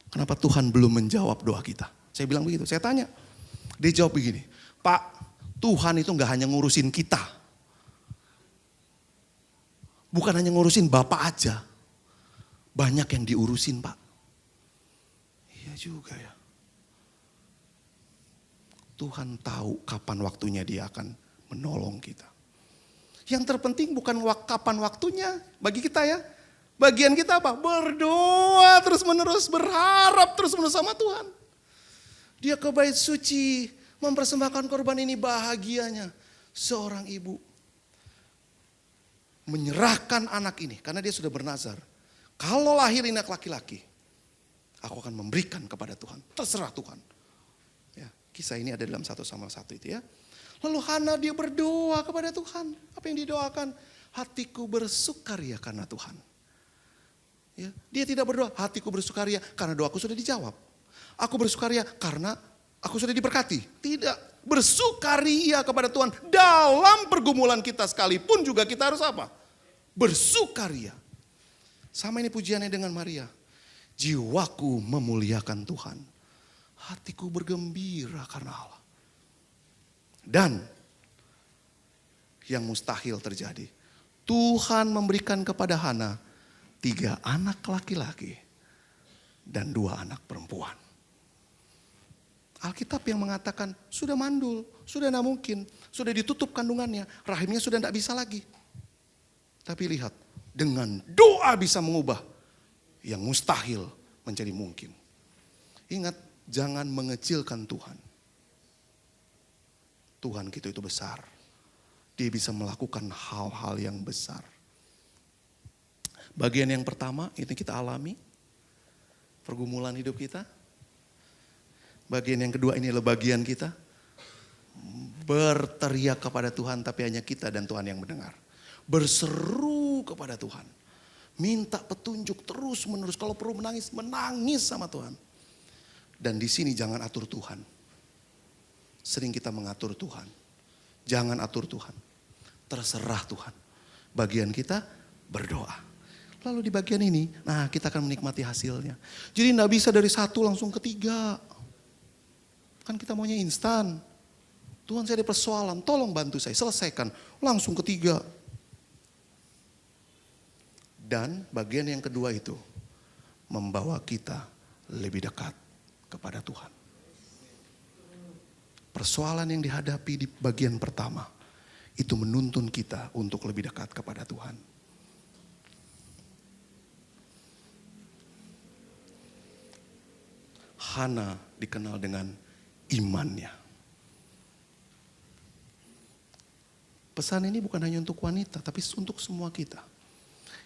Speaker 5: kenapa Tuhan belum menjawab doa kita? Saya bilang begitu, saya tanya. Dia jawab begini, Pak, Tuhan itu enggak hanya ngurusin kita. Bukan hanya ngurusin Bapak aja. Banyak yang diurusin, Pak. Iya juga ya. Tuhan tahu kapan waktunya dia akan menolong kita. Yang terpenting bukan kapan waktunya bagi kita ya. Bagian kita apa? Berdoa terus menerus, berharap terus menerus sama Tuhan. Dia ke bait suci, mempersembahkan korban ini bahagianya. Seorang ibu menyerahkan anak ini karena dia sudah bernazar. Kalau lahir anak laki-laki, aku akan memberikan kepada Tuhan. Terserah Tuhan. Ya, kisah ini ada dalam 1 Samuel 1 itu ya. Lalu Hana dia berdoa kepada Tuhan. Apa yang didoakan? Hatiku bersukaria karena Tuhan. Ya, dia tidak berdoa, hatiku bersukaria karena doaku sudah dijawab. Aku bersukaria karena Aku sudah diberkati. Tidak, bersukaria kepada Tuhan. Dalam pergumulan kita sekalipun juga kita harus apa? Bersukaria. Sama ini pujiannya dengan Maria. Jiwaku memuliakan Tuhan. Hatiku bergembira karena Allah. Dan yang mustahil terjadi. Tuhan memberikan kepada Hana 3 anak laki-laki dan 2 anak perempuan. Alkitab yang mengatakan sudah mandul, sudah tidak mungkin, sudah ditutup kandungannya, rahimnya sudah tidak bisa lagi. Tapi lihat, dengan doa bisa mengubah yang mustahil menjadi mungkin. Ingat, jangan mengecilkan Tuhan. Tuhan kita itu besar. Dia bisa melakukan hal-hal yang besar. Bagian yang pertama, ini kita alami. Pergumulan hidup kita. Bagian yang kedua, ini adalah bagian kita. Berteriak kepada Tuhan, tapi hanya kita dan Tuhan yang mendengar. Berseru kepada Tuhan. Minta petunjuk terus menerus. Kalau perlu menangis, menangis sama Tuhan. Dan di sini jangan atur Tuhan. Sering kita mengatur Tuhan. Jangan atur Tuhan. Terserah Tuhan. Bagian kita berdoa. Lalu di bagian ini, nah kita akan menikmati hasilnya. Jadi tidak bisa dari 1 langsung ke 3. Kan kita maunya instan. Tuhan, saya ada persoalan, tolong bantu saya, selesaikan. Langsung ke 3. Dan bagian yang kedua itu membawa kita lebih dekat kepada Tuhan. Persoalan yang dihadapi di bagian pertama itu menuntun kita untuk lebih dekat kepada Tuhan. Hana dikenal dengan imannya. Pesan ini bukan hanya untuk wanita, tapi untuk semua kita.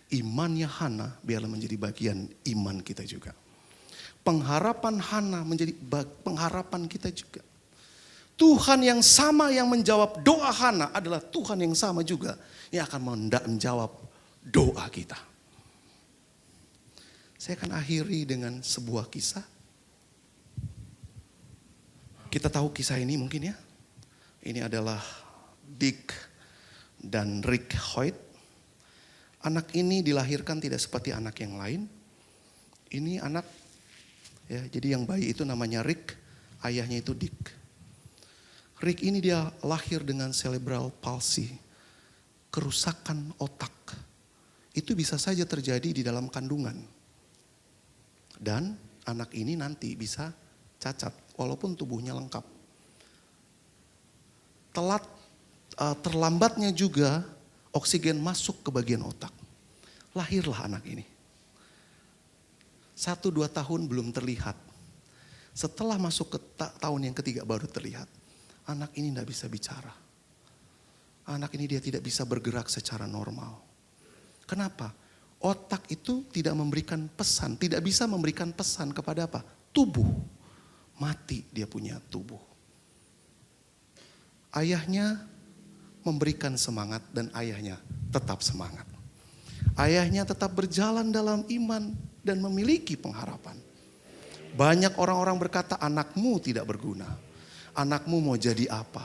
Speaker 5: Imannya Hana biarlah menjadi bagian iman kita juga. Pengharapan Hana menjadi pengharapan kita juga. Tuhan yang sama yang menjawab doa Hana adalah Tuhan yang sama juga yang akan menjawab doa kita. Saya akan akhiri dengan sebuah kisah. Kita tahu kisah ini mungkin ya. Ini adalah Dick dan Rick Hoyt. Anak ini dilahirkan tidak seperti anak yang lain. Ini anak, ya, jadi yang bayi itu namanya Rick, ayahnya itu Dick. Rick ini dia lahir dengan cerebral palsy, kerusakan otak. Itu bisa saja terjadi di dalam kandungan. Dan anak ini nanti bisa cacat walaupun tubuhnya lengkap. Terlambatnya juga oksigen masuk ke bagian otak. Lahirlah anak ini. 1-2 tahun belum terlihat. Setelah masuk ke tahun yang ketiga baru terlihat. Anak ini tidak bisa bicara. Anak ini dia tidak bisa bergerak secara normal. Kenapa? Otak itu tidak memberikan pesan, tidak bisa memberikan pesan kepada apa? Tubuh. Mati dia punya tubuh. Ayahnya memberikan semangat dan ayahnya tetap semangat. Ayahnya tetap berjalan dalam iman dan memiliki pengharapan. Banyak orang-orang berkata anakmu tidak berguna. Anakmu mau jadi apa?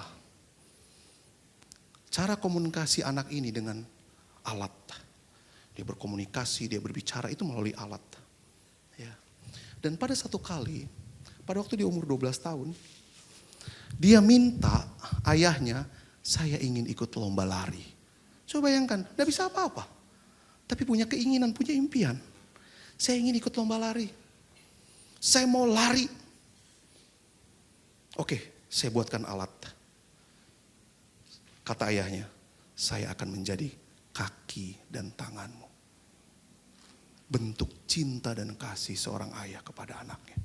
Speaker 5: Cara komunikasi anak ini dengan alat. Dia berkomunikasi, dia berbicara itu melalui alat. Ya. Dan pada satu kali, pada waktu dia umur 12 tahun, dia minta ayahnya, saya ingin ikut lomba lari. Coba bayangkan, tidak bisa apa-apa. Tapi punya keinginan, punya impian. Saya ingin ikut lomba lari. Saya mau lari. Oke, saya buatkan alat. Kata ayahnya, saya akan menjadi kaki dan tanganmu. Bentuk cinta dan kasih seorang ayah kepada anaknya.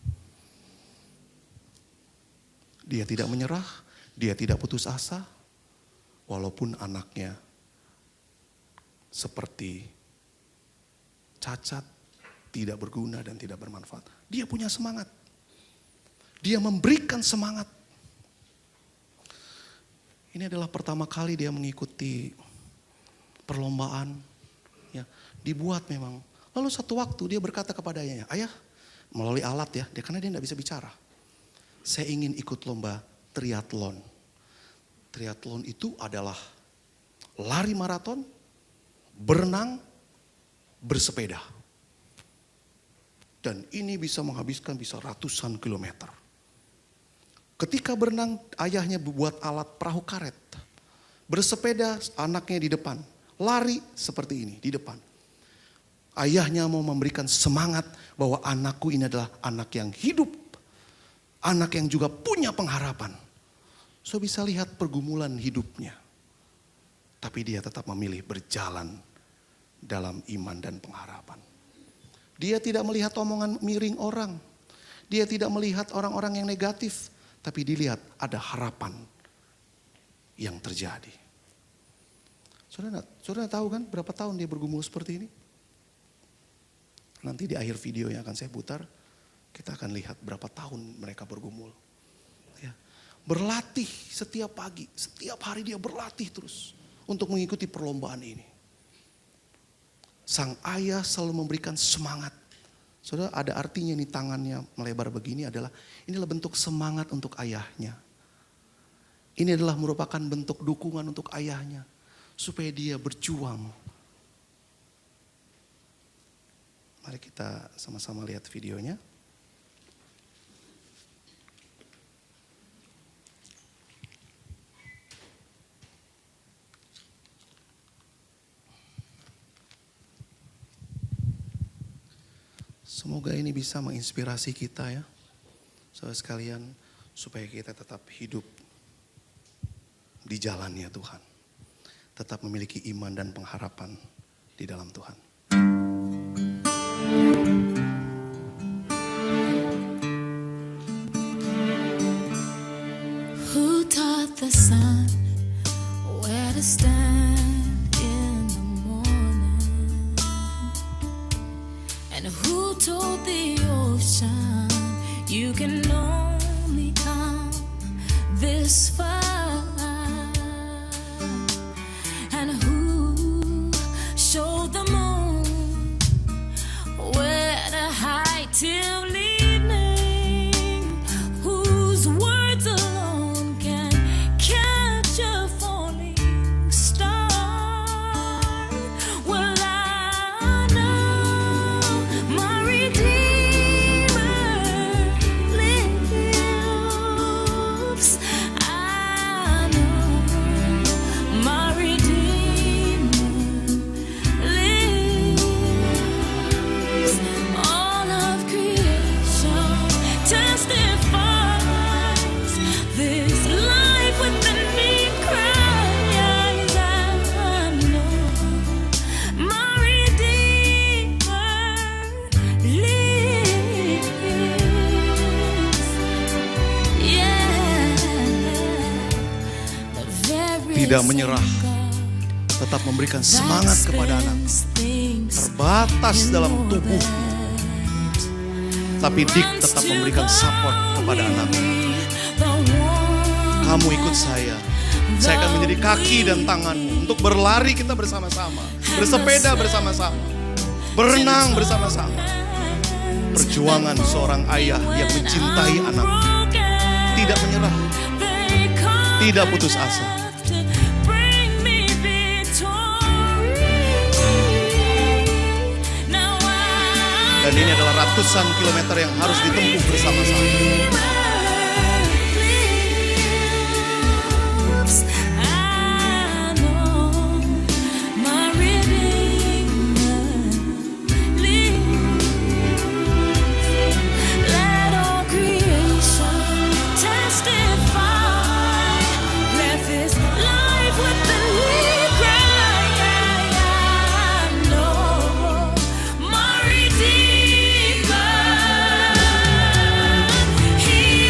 Speaker 5: Dia tidak menyerah, dia tidak putus asa. Walaupun anaknya seperti cacat, tidak berguna dan tidak bermanfaat. Dia punya semangat. Dia memberikan semangat. Ini adalah pertama kali dia mengikuti perlombaan. Ya, dibuat memang. Lalu satu waktu dia berkata kepada ayahnya, ayah, melalui alat ya, karena dia tidak bisa bicara. saya ingin ikut lomba triathlon. Triathlon itu adalah lari maraton, berenang, bersepeda. Dan ini bisa menghabiskan ratusan kilometer. Ketika berenang, ayahnya buat alat perahu karet. Bersepeda, anaknya di depan. Lari seperti ini, di depan. Ayahnya mau memberikan semangat bahwa anakku ini adalah anak yang hidup. Anak yang juga punya pengharapan. So bisa lihat pergumulan hidupnya. Tapi dia tetap memilih berjalan dalam iman dan pengharapan. Dia tidak melihat omongan miring orang. Dia tidak melihat orang-orang yang negatif. Tapi dilihat ada harapan yang terjadi. Saudara tahu kan berapa tahun dia bergumul seperti ini? Nanti di akhir video yang akan saya putar, kita akan lihat berapa tahun mereka bergumul. Ya. Berlatih setiap pagi, setiap hari dia berlatih terus untuk mengikuti perlombaan ini. Sang ayah selalu memberikan semangat. Saudara, ada artinya nih tangannya melebar begini inilah bentuk semangat untuk ayahnya. Ini adalah merupakan bentuk dukungan untuk ayahnya. Supaya dia berjuang. Mari kita sama-sama lihat videonya. Semoga ini bisa menginspirasi kita ya, saudara sekalian, supaya kita tetap hidup di jalannya Tuhan. Tetap memiliki iman dan pengharapan di dalam Tuhan.
Speaker 6: Who taught the sun where to stand in the morning? And who told the ocean you can only come this far? And who showed the moon where to hide till evening? Whose words alone can catch a falling star? Well, I know my Redeemer lives. I know my Redeemer lives. All of creation testifies this life within me cries. I know my Redeemer lives. Yeah, the very
Speaker 5: Tidak menyerah,
Speaker 6: same God
Speaker 5: tetap memberikan
Speaker 6: that
Speaker 5: semangat kepada anak.
Speaker 6: spins things
Speaker 5: Terbatas dalam
Speaker 6: in
Speaker 5: tubuh,
Speaker 6: orbit.
Speaker 5: tapi Dik tetap memberikan support kepada anak. Kamu ikut saya akan menjadi kaki dan tanganmu untuk berlari kita bersama-sama, bersepeda bersama-sama, berenang bersama-sama. Perjuangan seorang ayah yang mencintai anak, tidak menyerah, tidak putus asa. Dan ini adalah ratusan kilometer yang harus ditempuh bersama-sama.
Speaker 6: He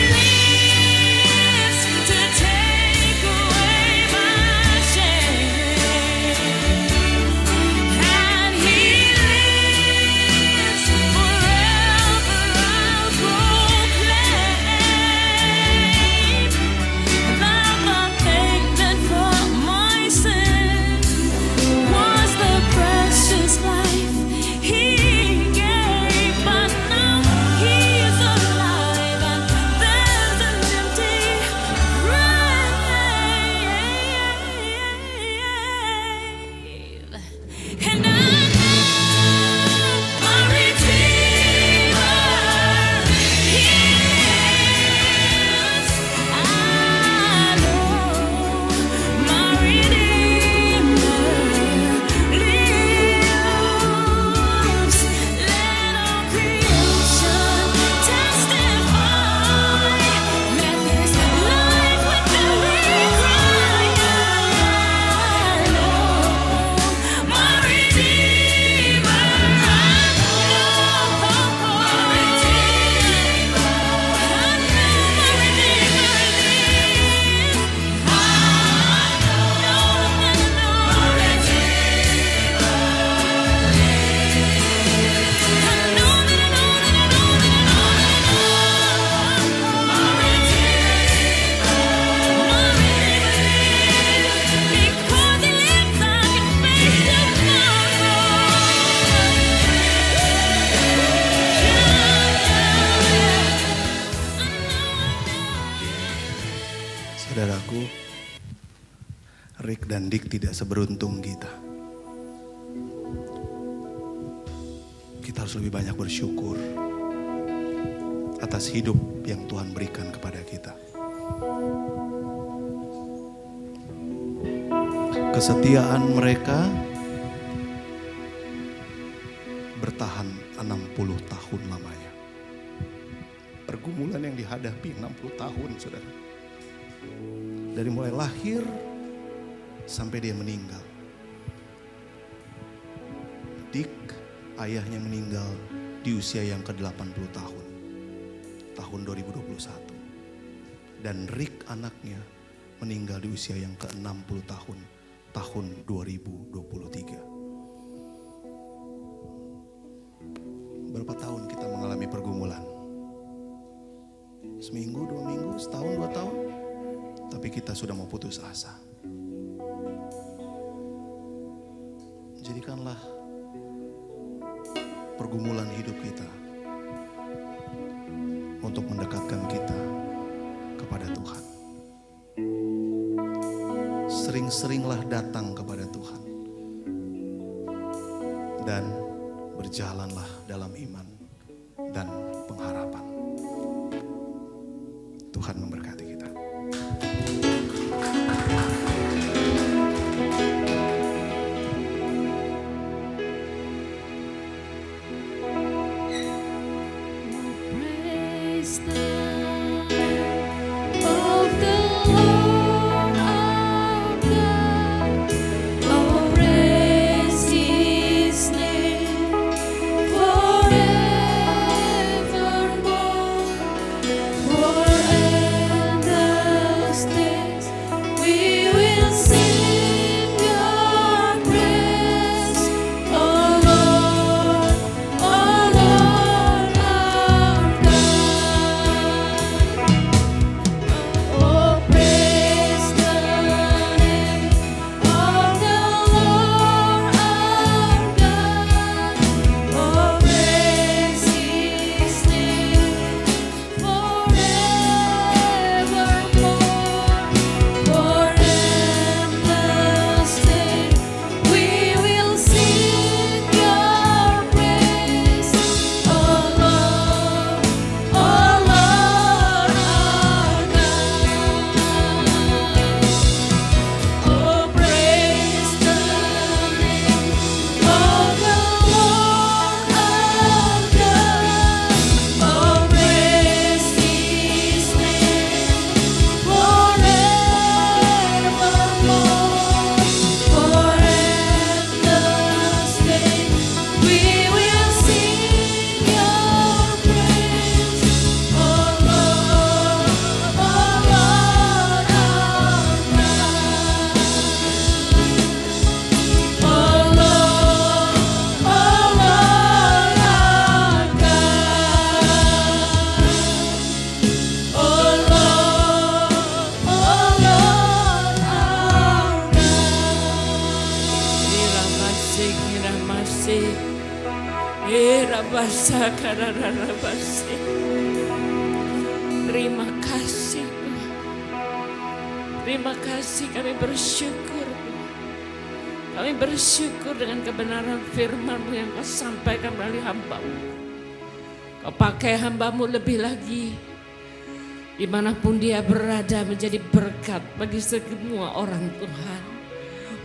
Speaker 5: Dan Dik tidak seberuntung kita. Kita harus lebih banyak bersyukur atas hidup yang Tuhan berikan kepada kita. Kesetiaan mereka bertahan 60 tahun lamanya. Pergumulan yang dihadapi 60 tahun, saudara. Dari mulai lahir sampai dia meninggal. Dik, ayahnya meninggal di usia yang ke-80 tahun. Tahun 2021. Dan Rick anaknya meninggal di usia yang ke-60 tahun. Tahun 2023. Berapa tahun kita mengalami pergumulan? Seminggu, 2 minggu, setahun, 2 tahun. Tapi kita sudah mau putus asa. Jadikanlah pergumulan hidup kita untuk mendekatkan kita kepada Tuhan. Sering-seringlah datang kepada Tuhan. Dan berjalanlah dalam iman dan pengharapan. Tuhan memberkati kita.
Speaker 4: Praise the name of the Lord our God. Oh, praise His name forevermore. For endless days we will sing Your praise, oh Lord our God. Oh, praise the name of the Lord our God. Oh, praise His name forevermore. For endless days we will sing Your praise, oh Lord our God. Oh, praise the name of the Lord our God. Oh, praise His name forevermore. For endless days we will sing Your praise, oh Lord our God. Oh Lord our God. Oh Lord our God.
Speaker 7: Iramasi, irabasa kararabasi. Terima kasih Tuhan. Terima kasih, kami bersyukur Tuhan. Kami bersyukur dengan kebenaran firman-Mu yang Kau sampaikan melalui hamba-Mu. Kau pakai hamba-Mu lebih lagi. Dimanapun dia berada menjadi berkat bagi semua orang Tuhan.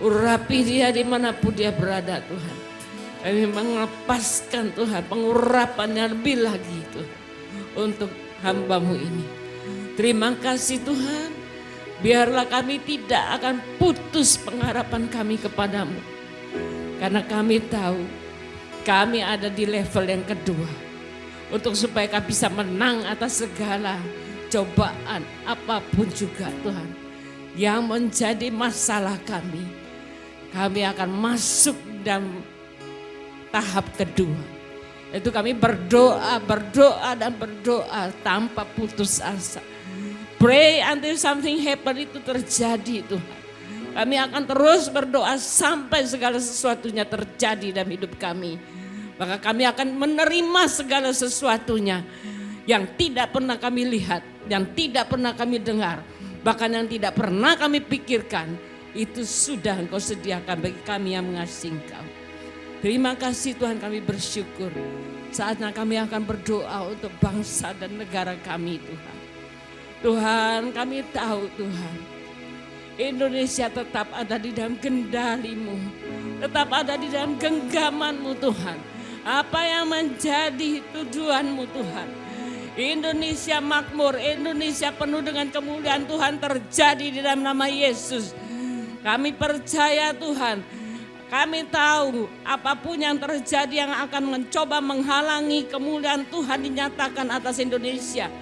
Speaker 7: Urapi dia dimanapun dia berada Tuhan. Kami melepaskan Tuhan pengurapannya lebih lagi Tuhan. Untuk hamba-Mu ini. Terima kasih Tuhan. Biarlah kami tidak akan putus pengharapan kami kepadamu. Karena kami tahu kami ada di level yang kedua. Untuk supaya kami bisa menang atas segala cobaan apapun juga Tuhan. Yang menjadi masalah kami. Kami akan masuk dalam tahap kedua. Itu kami berdoa dan berdoa tanpa putus asa. Pray until something happen, itu terjadi Tuhan. Kami akan terus berdoa sampai segala sesuatunya terjadi dalam hidup kami. Maka kami akan menerima segala sesuatunya yang tidak pernah kami lihat, yang tidak pernah kami dengar, bahkan yang tidak pernah kami pikirkan. itu sudah Engkau sediakan bagi kami yang mengasihi Engkau. Terima kasih Tuhan, kami bersyukur. Saatnya kami akan berdoa untuk bangsa dan negara kami Tuhan. Tuhan, kami tahu Tuhan, Indonesia tetap ada di dalam kendali-Mu, tetap ada di dalam genggaman-Mu Tuhan. Apa yang menjadi tujuan-Mu Tuhan, Indonesia makmur, Indonesia penuh dengan kemuliaan Tuhan terjadi di dalam nama Yesus. Kami percaya Tuhan, kami tahu apapun yang terjadi yang akan mencoba menghalangi kemuliaan Tuhan dinyatakan atas Indonesia.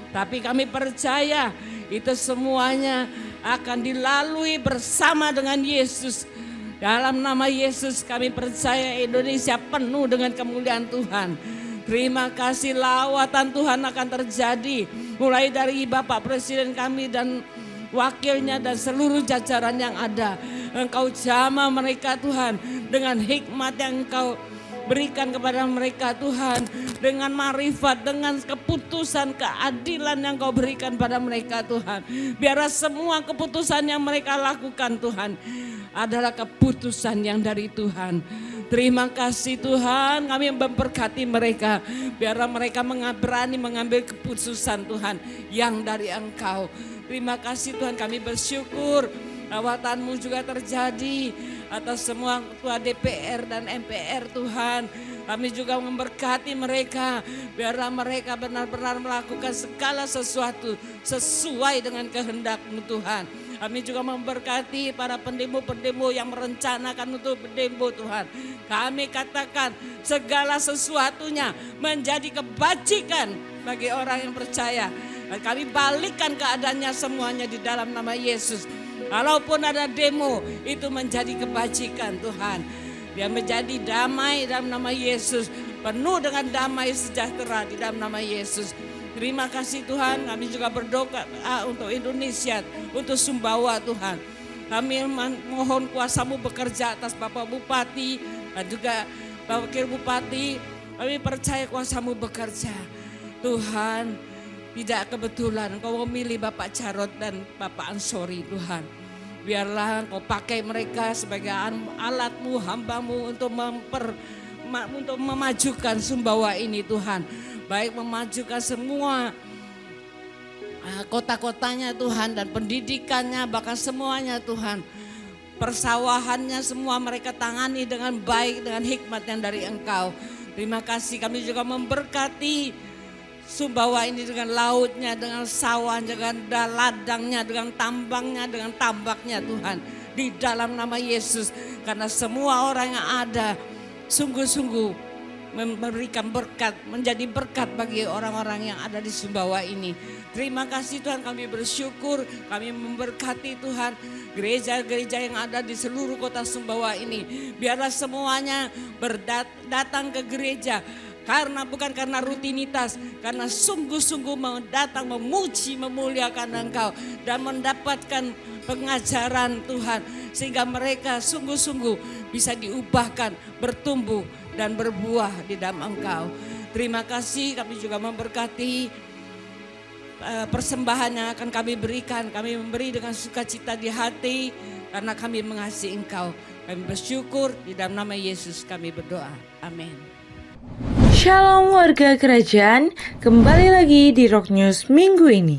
Speaker 7: Tapi kami percaya itu semuanya akan dilalui bersama dengan Yesus. Dalam nama Yesus kami percaya Indonesia penuh dengan kemuliaan Tuhan. Terima kasih, lawatan Tuhan akan terjadi. Mulai dari Bapak Presiden kami dan wakilnya dan seluruh jajaran yang ada. Engkau jamah mereka Tuhan dengan hikmat yang Engkau berikan kepada mereka Tuhan. Dengan marifat, dengan keputusan, keadilan yang Engkau berikan pada mereka Tuhan. Biarlah semua keputusan yang mereka lakukan Tuhan adalah keputusan yang dari Tuhan. Terima kasih Tuhan, kami memberkati mereka. Biarlah mereka berani mengambil keputusan Tuhan yang dari Engkau. Terima kasih Tuhan, kami bersyukur lawatan-Mu juga terjadi atas semua ketua DPR dan MPR Tuhan. Kami juga memberkati mereka, biarlah mereka benar-benar melakukan segala sesuatu sesuai dengan kehendak-Mu Tuhan. Kami juga memberkati para pendemo-pendemo yang merencanakan untuk berdemo Tuhan. Kami katakan segala sesuatunya menjadi kebajikan bagi orang yang percaya. Dan kami balikkan keadaannya semuanya di dalam nama Yesus. Walaupun ada demo, itu menjadi kebajikan Tuhan. Dia menjadi damai dalam nama Yesus. Penuh dengan damai sejahtera di dalam nama Yesus. Terima kasih Tuhan, kami juga berdoa untuk Indonesia, untuk Sumbawa Tuhan. Kami mohon kuasa-Mu bekerja atas Bapak Bupati dan juga Bapak Wakil Bupati. Kami percaya kuasa-Mu bekerja. Tuhan, tidak kebetulan Engkau memilih Bapak Jarod dan Bapak Ansori Tuhan. Biarlah Engkau pakai mereka sebagai alat-Mu, hamba-Mu untuk memajukan Sumbawa ini Tuhan. Baik memajukan semua kota-kotanya Tuhan dan pendidikannya, bahkan semuanya Tuhan. Persawahannya semua mereka tangani dengan baik, dengan hikmat yang dari Engkau. Terima kasih, kami juga memberkati Sumbawa ini dengan lautnya, dengan sawah, dengan ladangnya, dengan tambangnya, dengan tambaknya Tuhan. Di dalam nama Yesus, karena semua orang yang ada sungguh-sungguh memberikan berkat, menjadi berkat bagi orang-orang yang ada di Sumbawa ini. Terima kasih Tuhan, kami bersyukur, kami memberkati Tuhan gereja-gereja yang ada di seluruh kota Sumbawa ini. Biarlah semuanya datang ke gereja bukan karena rutinitas, karena sungguh-sungguh datang memuji, memuliakan Engkau dan mendapatkan pengajaran Tuhan, sehingga mereka sungguh-sungguh bisa diubahkan, bertumbuh dan berbuah di dalam Engkau. Terima kasih, kami juga memberkati persembahan yang akan kami berikan. Kami memberi dengan sukacita di hati karena kami mengasihi Engkau. Kami bersyukur, di dalam nama Yesus kami berdoa. Amin.
Speaker 8: Shalom warga kerajaan, kembali lagi di Rock News minggu ini.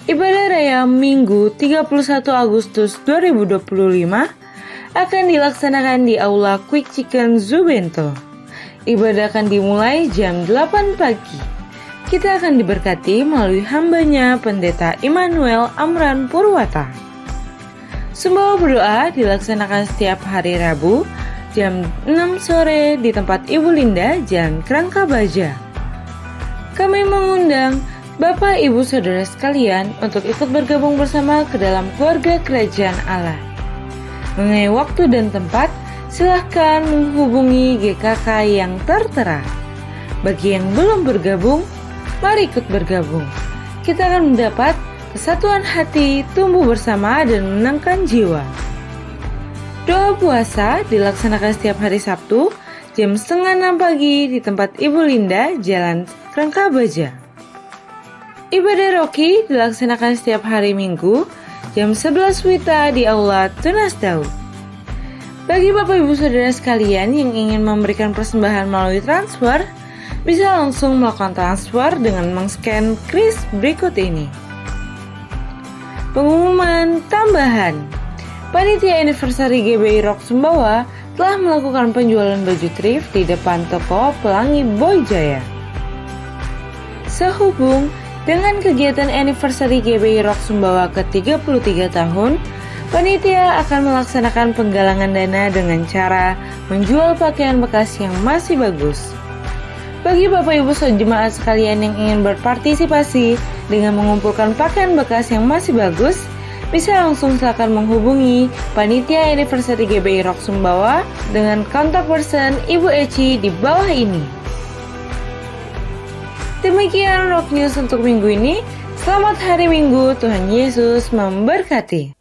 Speaker 8: Ibadah Raya Minggu 31 Agustus 2025 akan dilaksanakan di Aula Quick Chicken Zubento. Ibadah akan dimulai jam 8 pagi. Kita akan diberkati melalui hambanya Pendeta Immanuel Amran Purwata. Sumbawa berdoa dilaksanakan setiap hari Rabu jam 6 sore di tempat Ibu Linda, Jalan Kerangka Baja. Kami mengundang Bapak, Ibu, Saudara sekalian untuk ikut bergabung bersama ke dalam keluarga Kerajaan Allah. Mengenai waktu dan tempat, silahkan menghubungi GKK yang tertera. Bagi yang belum bergabung, mari ikut bergabung. Kita akan mendapat kesatuan hati, tumbuh bersama dan menangkan jiwa. Doa puasa dilaksanakan setiap hari Sabtu jam 5:30 pagi di tempat Ibu Linda, Jalan Kerangka Baja. Ibadah Roki dilaksanakan setiap hari Minggu jam 11 WITA di Aula Tunas Daud. Bagi Bapak Ibu Saudara sekalian yang ingin memberikan persembahan melalui transfer, bisa langsung melakukan transfer dengan men-scan kris berikut ini. Pengumuman tambahan, Panitia Anniversary GBI Rock Sumbawa telah melakukan penjualan baju thrift di depan toko Pelangi Boy Jaya. Sehubung dengan kegiatan Anniversary GBI Rock Sumbawa ke-33 tahun, panitia akan melaksanakan penggalangan dana dengan cara menjual pakaian bekas yang masih bagus. Bagi Bapak Ibu jemaat sekalian yang ingin berpartisipasi dengan mengumpulkan pakaian bekas yang masih bagus, bisa langsung silakan menghubungi Panitia Anniversary GBI Rock Sumbawa dengan kontak person Ibu Eci di bawah ini. Demikian Rock News untuk minggu ini. Selamat hari Minggu, Tuhan Yesus memberkati.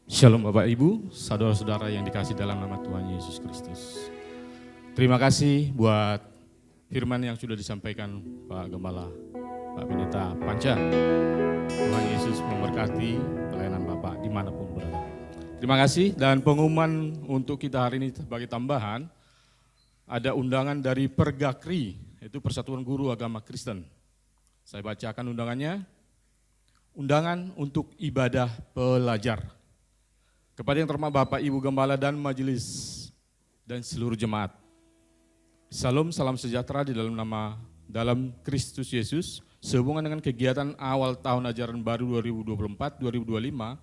Speaker 9: Shalom Bapak Ibu, saudara-saudara yang dikasih dalam nama Tuhan Yesus Kristus. Terima kasih buat firman yang sudah disampaikan Pak Gembala, Pak Pendeta Panca. Tuhan Yesus memberkati pelayanan Bapak dimanapun berada. Terima kasih, dan pengumuman untuk kita hari ini sebagai tambahan, ada undangan dari Pergakri, yaitu Persatuan Guru Agama Kristen. Saya bacakan undangannya. Undangan untuk ibadah pelajar. Kepada yang terhormat Bapak Ibu Gembala dan Majelis dan seluruh jemaat. Salam sejahtera di dalam Kristus Yesus. Sehubungan dengan kegiatan awal tahun ajaran baru 2024-2025,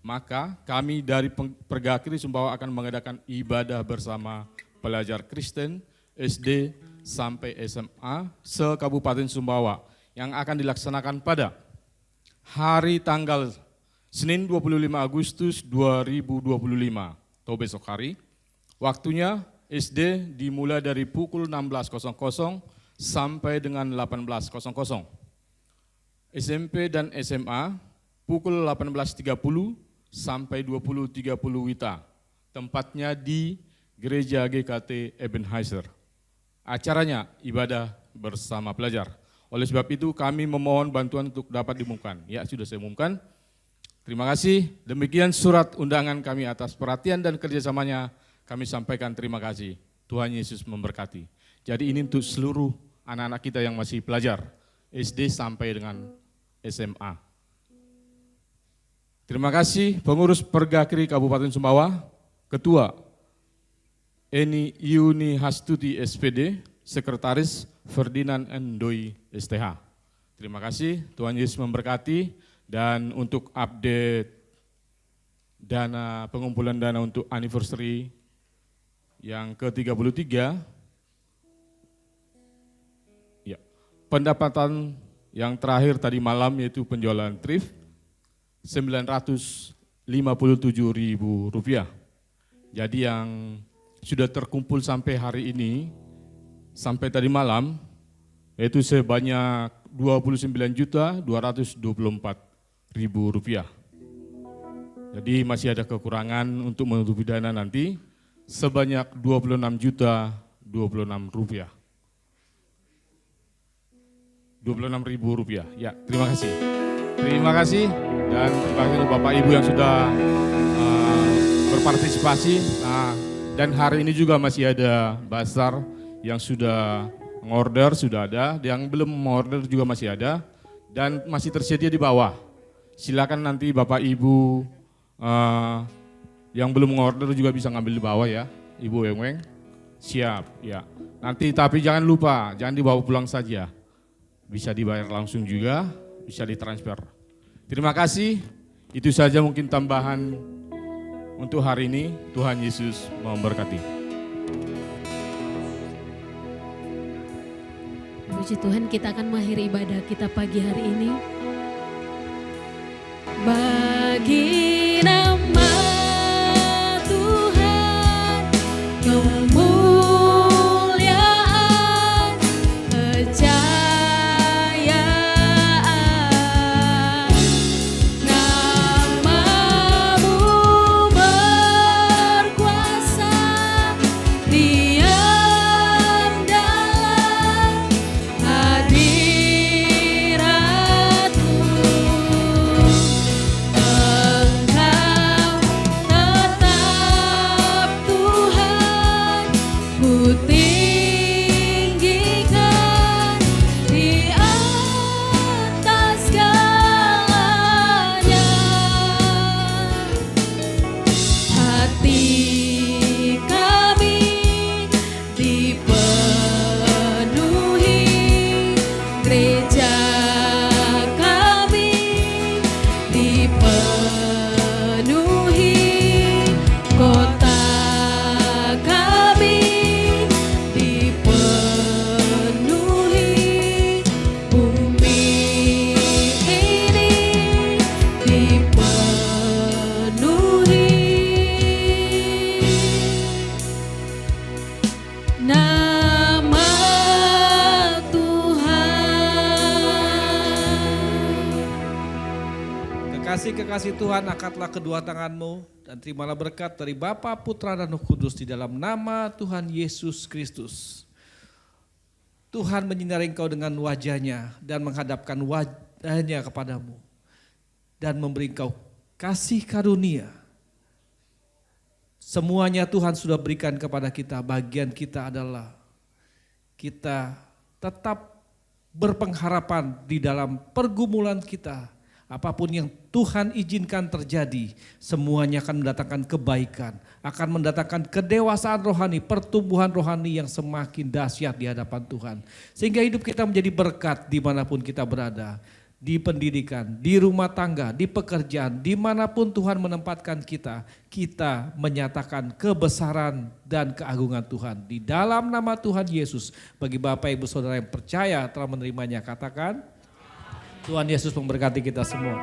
Speaker 9: maka kami dari Pergakri Sumbawa akan mengadakan ibadah bersama pelajar Kristen SD sampai SMA se-Kabupaten Sumbawa yang akan dilaksanakan pada hari tanggal Senin 25 Agustus 2025 atau besok hari. Waktunya SD dimulai dari pukul 16.00 sampai dengan 18.00. SMP dan SMA pukul 18.30 sampai 20.30 WITA. Tempatnya di Gereja GKT Ebenezer. Acaranya ibadah bersama pelajar. Oleh sebab itu kami memohon bantuan untuk dapat diumumkan. Ya, sudah saya umumkan. Terima kasih. Demikian surat undangan kami atas perhatian dan kerjasamanya. Kami sampaikan terima kasih. Tuhan Yesus memberkati. Jadi ini untuk seluruh anak-anak kita yang masih pelajar. SD sampai dengan SMA. Terima kasih pengurus Pergakri Kabupaten Sumbawa, Ketua Eni Yuni Hastuti SPD, Sekretaris Ferdinand Endoi STH. Terima kasih, Tuhan Yesus memberkati. Dan untuk update dana, pengumpulan dana untuk anniversary yang ke-33, ya, pendapatan yang terakhir tadi malam yaitu penjualan thrift Rp957.000. Jadi yang sudah terkumpul sampai hari ini, sampai tadi malam, yaitu sebanyak Rp29.224.000. Jadi masih ada kekurangan untuk menutupi dana nanti sebanyak Rp26.026. Rp26.000. Ya, terima kasih. Terima kasih dan terima kasih untuk Bapak Ibu yang sudah berpartisipasi. Dan hari ini juga masih ada bazar yang sudah ngorder, sudah ada. Yang belum ngorder juga masih ada dan masih tersedia di bawah. Silakan nanti Bapak Ibu yang belum ngorder juga bisa ngambil di bawah ya, Ibu Weng-Weng. Siap, ya. Nanti tapi jangan lupa, jangan dibawa pulang saja. Bisa dibayar langsung juga, bisa ditransfer. Terima kasih, itu saja mungkin tambahan untuk hari ini. Tuhan Yesus memberkati.
Speaker 4: Puji Tuhan, kita akan mengakhiri ibadah kita pagi hari ini. Bagi nama Tuhan kemuliaan, kejayaan, nama-Mu berkuasa, diam dalam hadirat-Mu. nama Tuhan.
Speaker 2: Kekasih-kekasih Tuhan, angkatlah kedua tanganmu dan terimalah berkat dari Bapa, Putra, dan Roh Kudus di dalam nama Tuhan Yesus Kristus. Tuhan menyinari engkau dengan wajahnya dan menghadapkan wajahnya kepadamu dan memberi engkau kasih karunia. Semuanya Tuhan sudah berikan kepada kita. Bagian kita adalah kita tetap berpengharapan di dalam pergumulan kita. Apapun yang Tuhan izinkan terjadi, semuanya akan mendatangkan kebaikan, akan mendatangkan kedewasaan rohani, pertumbuhan rohani yang semakin dahsyat di hadapan Tuhan. Sehingga hidup kita menjadi berkat dimanapun kita berada, di pendidikan, di rumah tangga, di pekerjaan, dimanapun Tuhan menempatkan kita, kita menyatakan kebesaran dan keagungan Tuhan. Di dalam nama Tuhan Yesus, bagi Bapak Ibu Saudara yang percaya telah menerimanya, katakan, Tuhan Yesus memberkati kita semua.